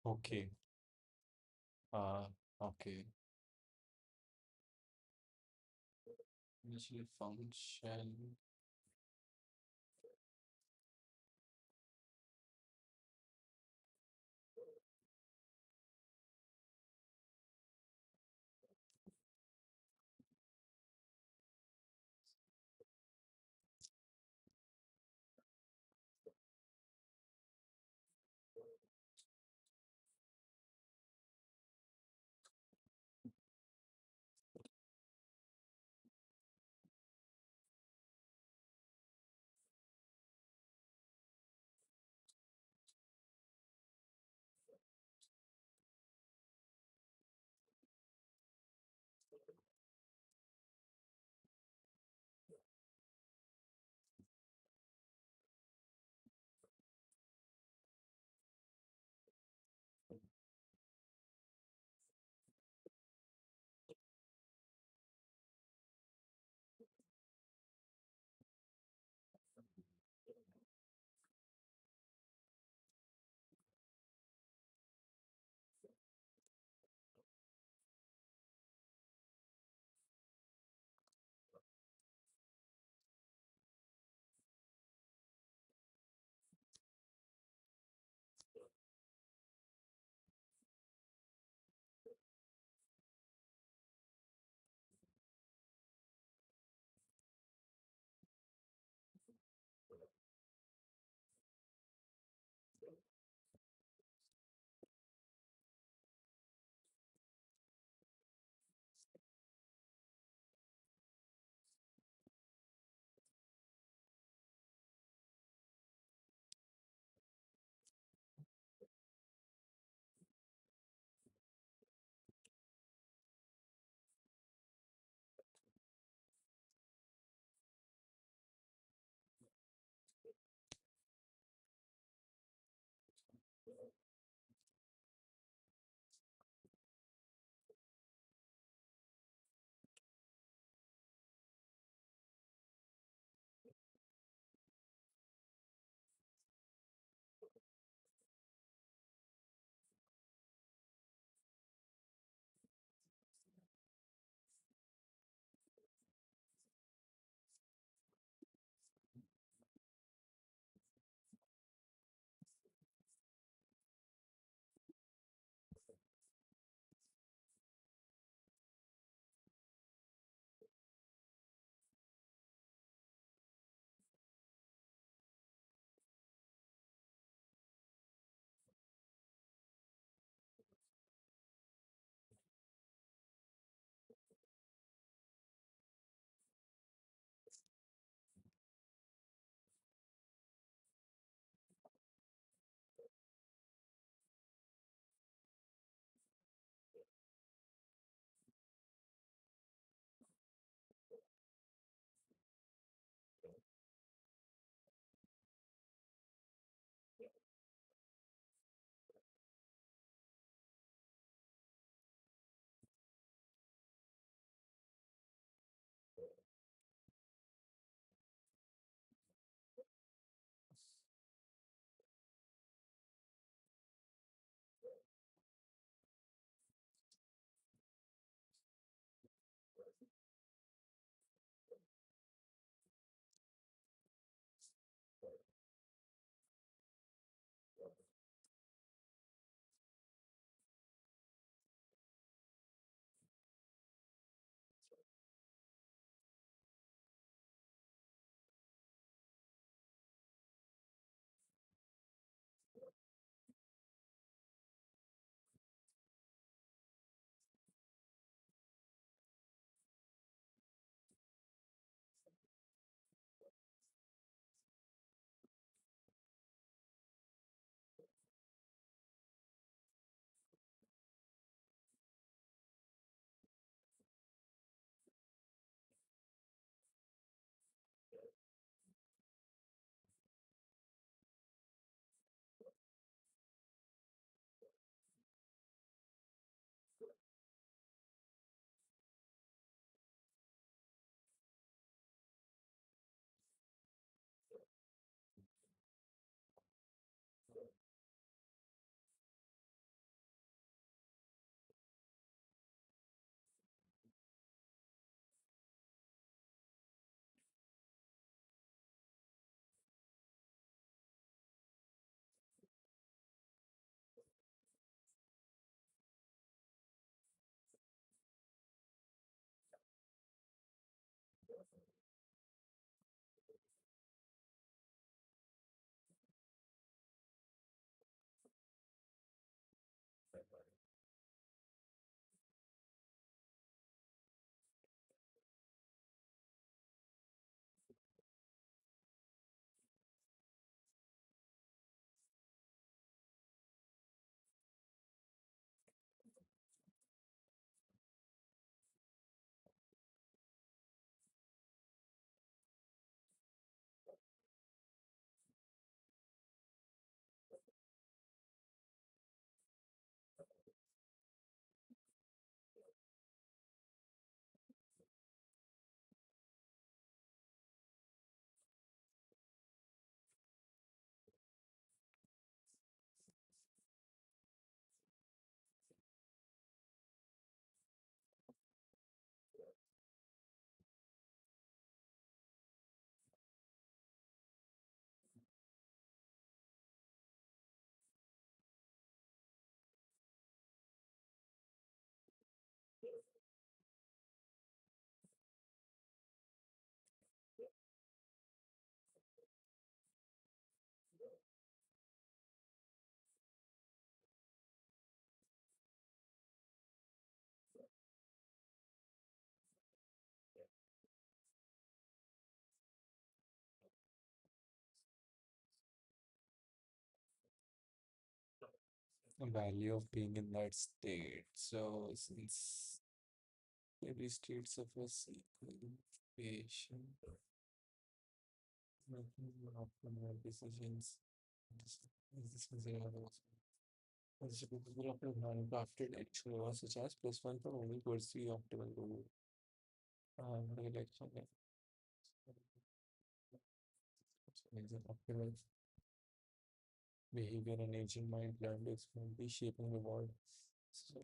S4: Okay. Okay. Initially function. value of being in that state. So since every state suffers equation, making optimal decisions. This considered also. Capable of handcrafted action was such as +1 for only pursue optimal goal. The election is an optimal behavior and agent mind learned is be shaping the world. So,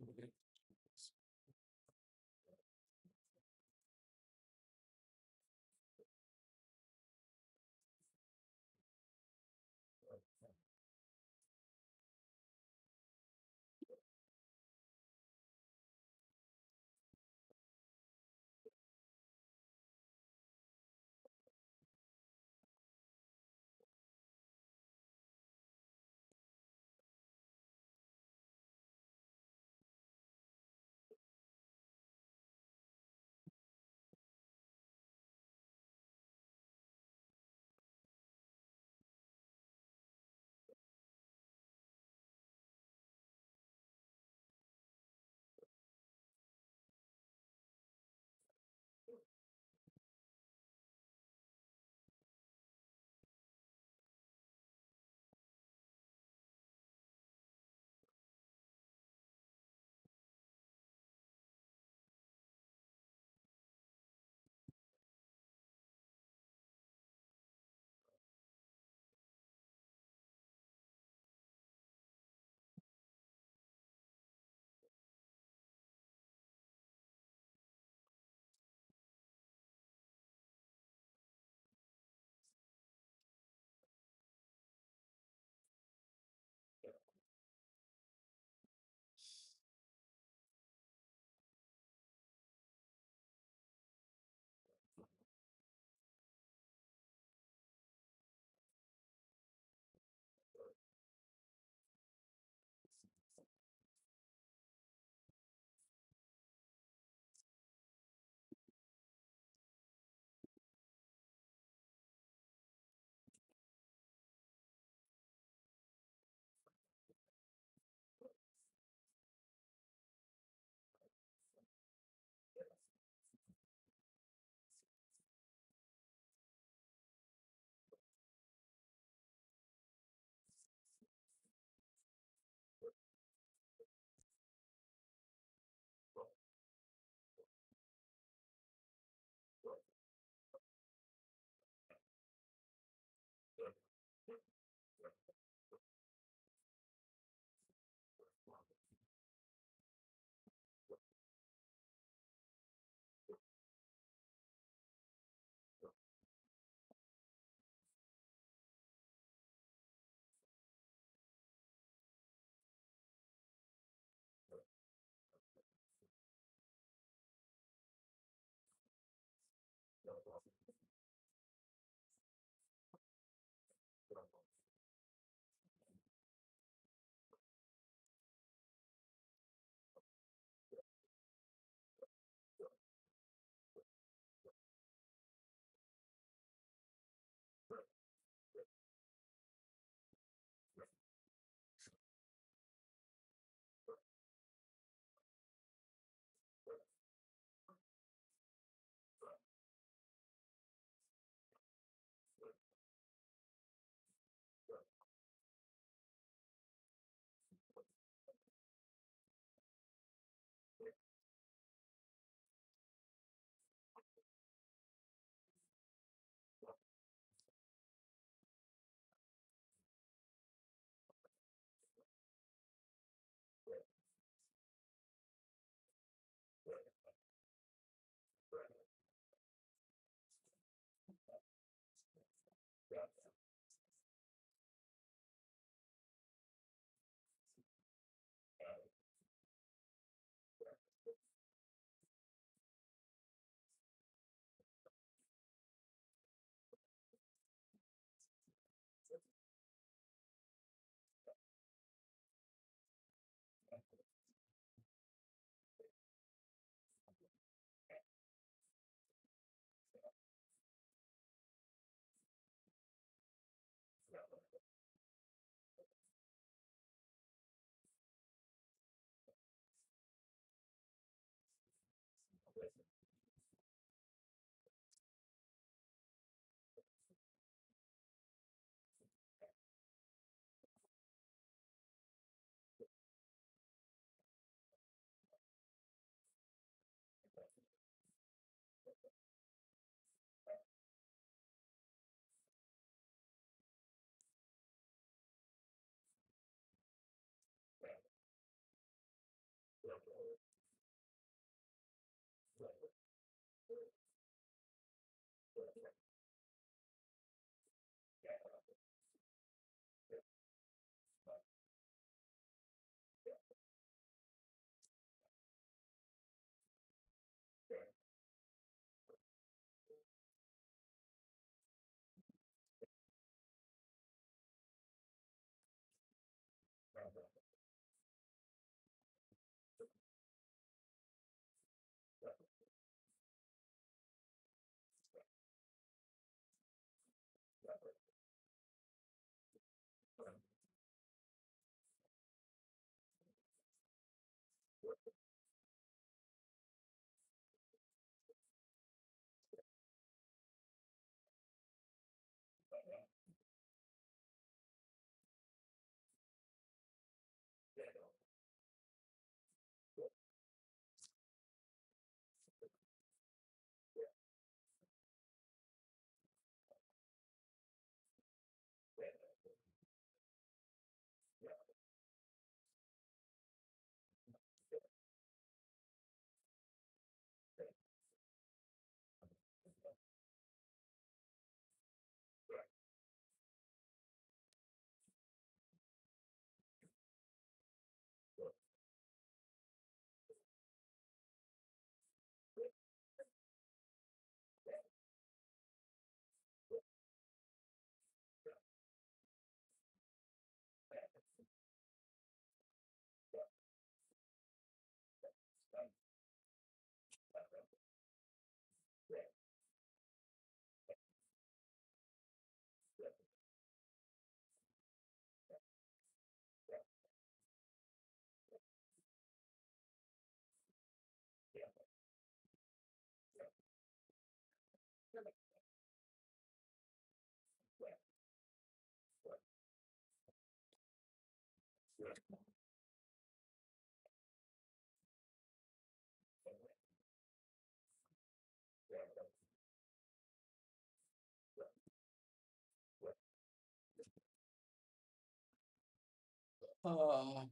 S4: Uh,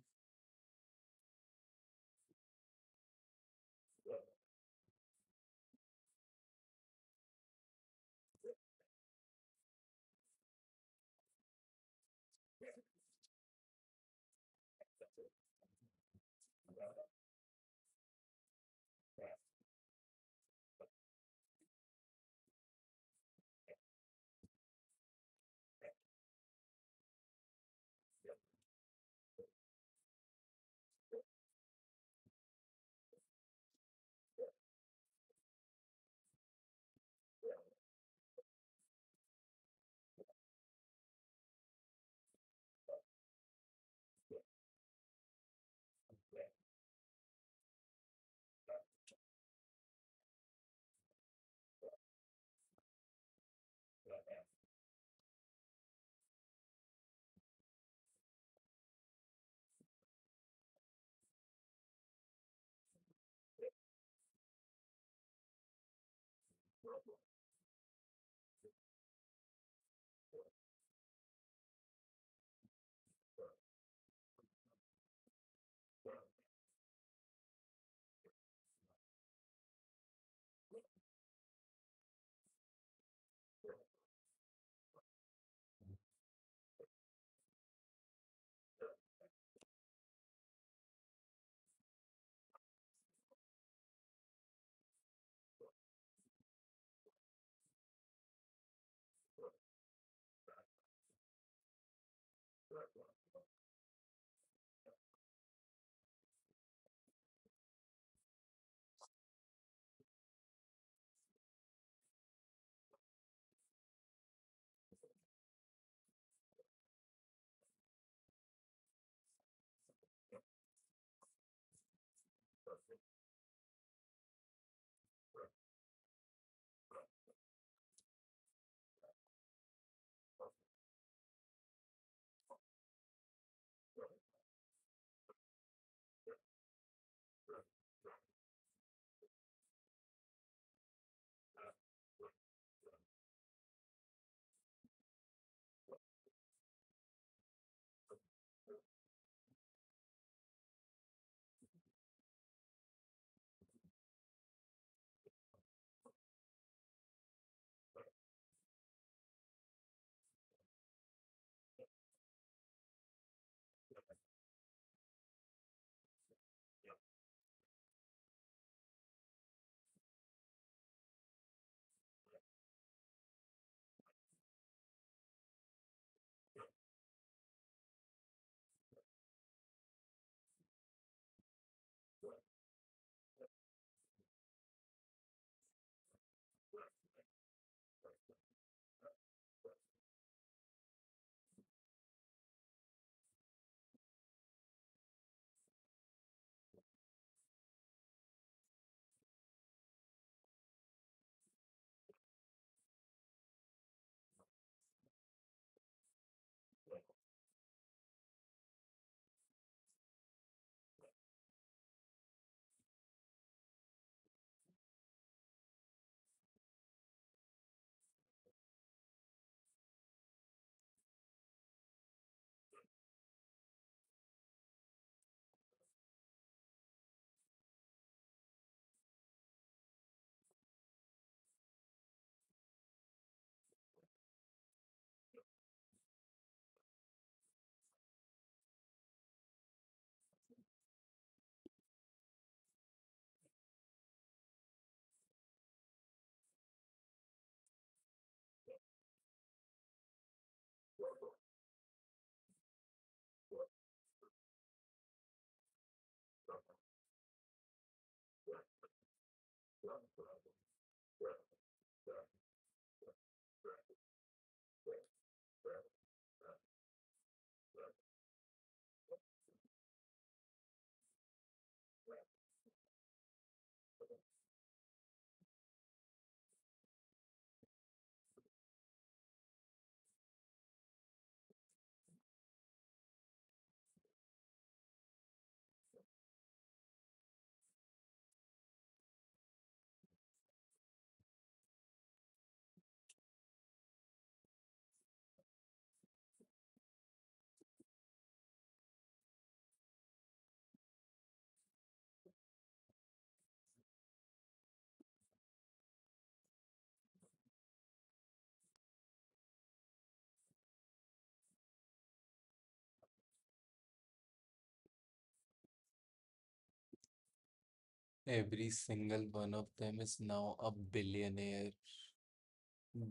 S4: Every single one of them is now a billionaire.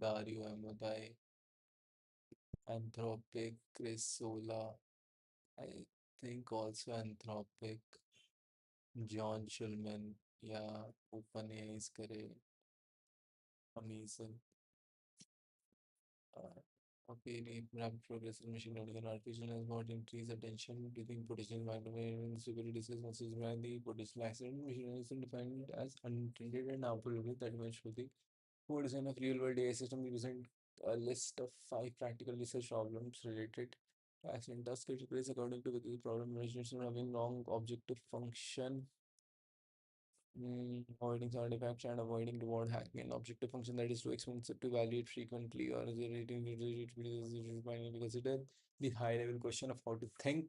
S4: Dario Amodai, Anthropic, Chris Sola, I think also Anthropic, John Schulman, yeah, OpenAI is करे, amazing. Okay, the rapid progress in machine learning and artificial has brought increased attention to the potential micromanagement security discussions where the potential accident machine learning is defined as unintended and absolutely that much for the who design of real world AI system. We present a list of 5 practical research problems related to accident task categories according to the problem imagination having wrong objective function. Avoiding artifacts and avoiding reward hacking an objective function that is too expensive to evaluate frequently or is rating we consider the high level question of how to think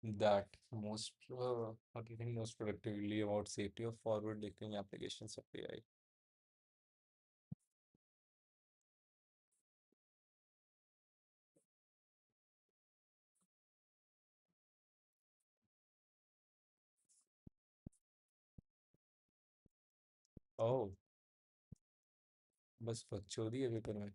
S4: that most how to think most productively about safety of forward looking applications of AI. Oh, बस बकचोदी है paper में.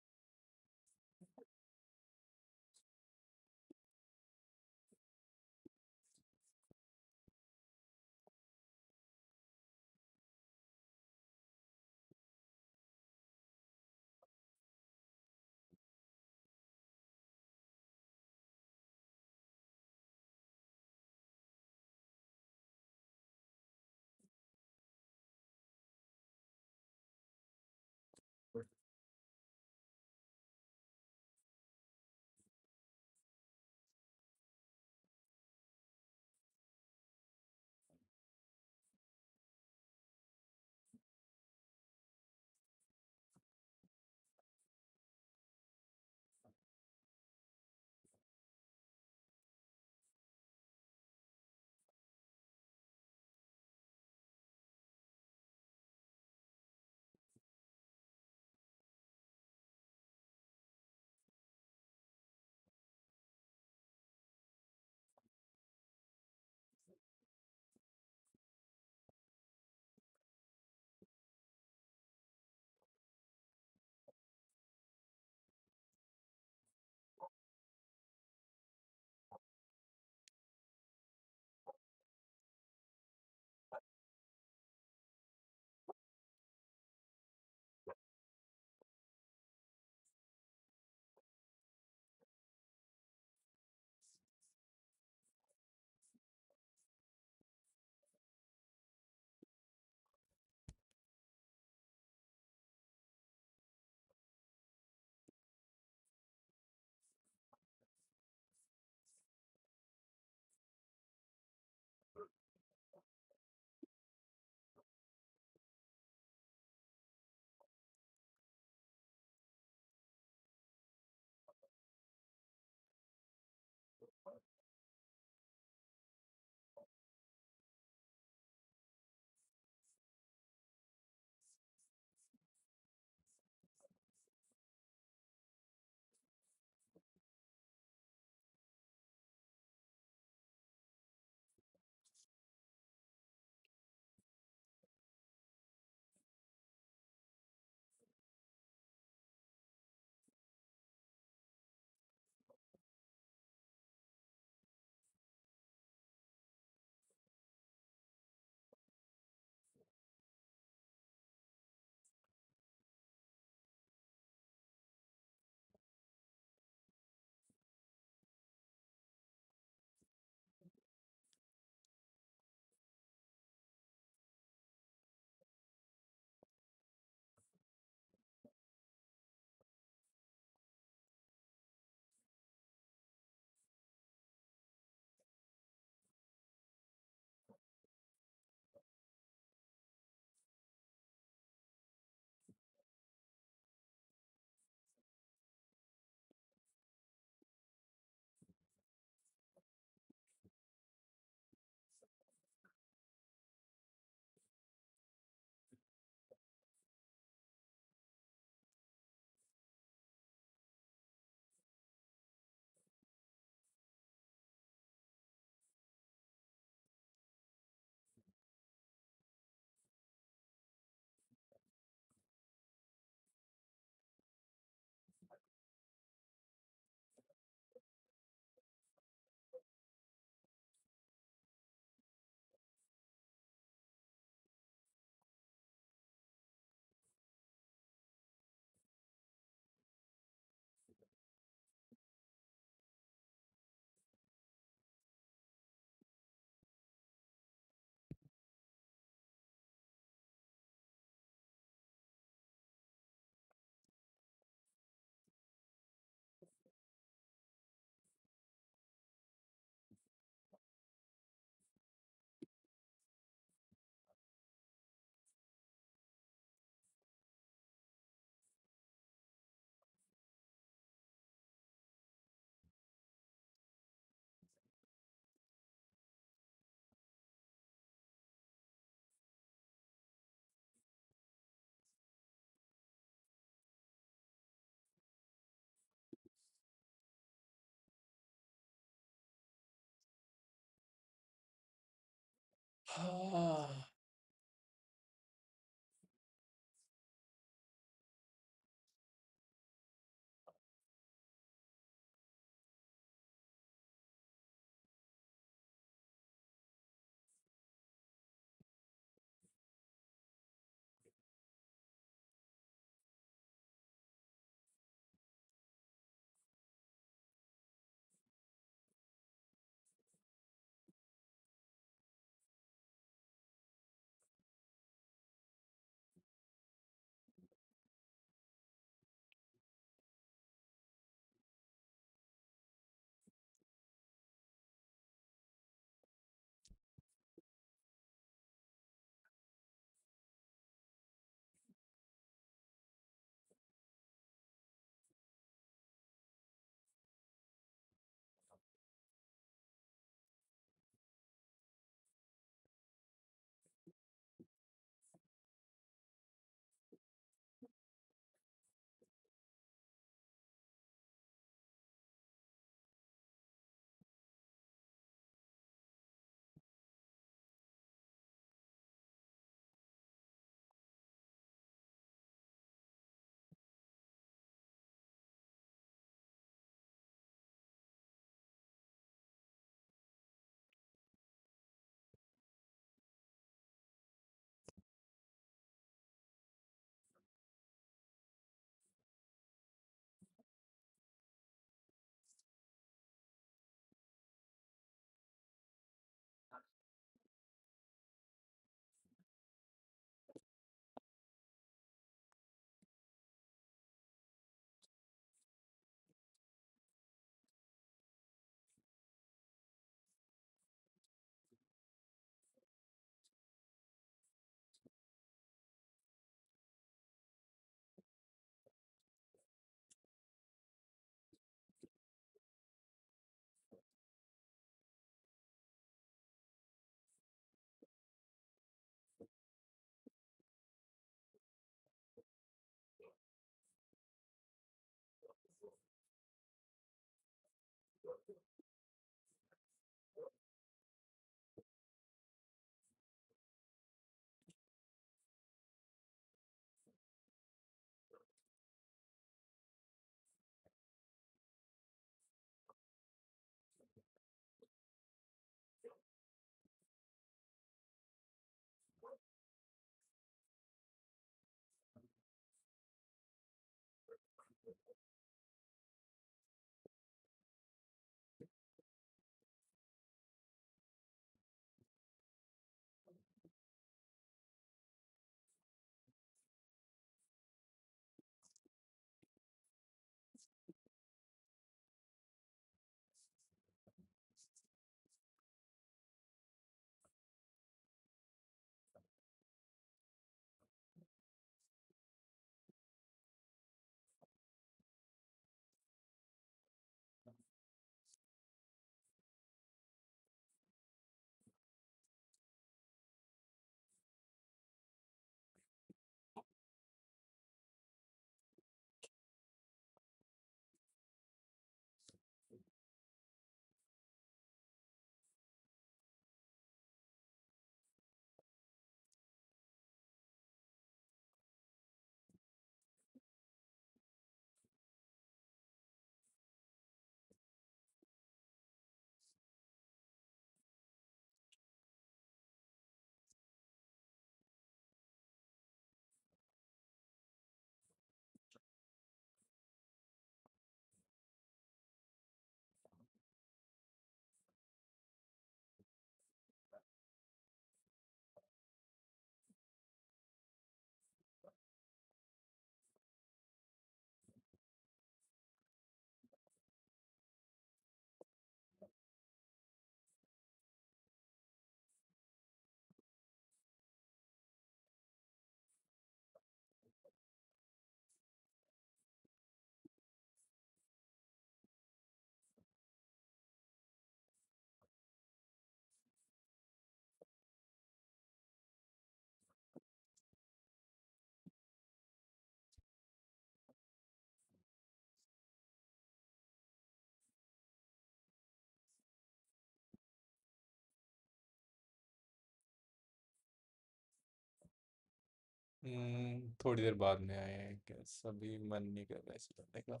S4: थोड़ी देर बाद में आए हैं क्या, सभी मन नहीं कर रहा है इसे करने का।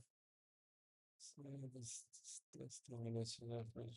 S4: दस मिनट चला फिर।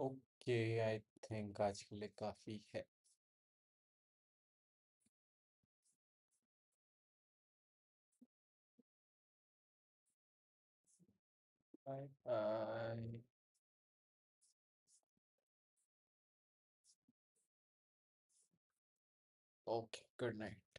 S4: ओके, आई थिंक आज के लिए काफी है। Bye bye. Okay, good night.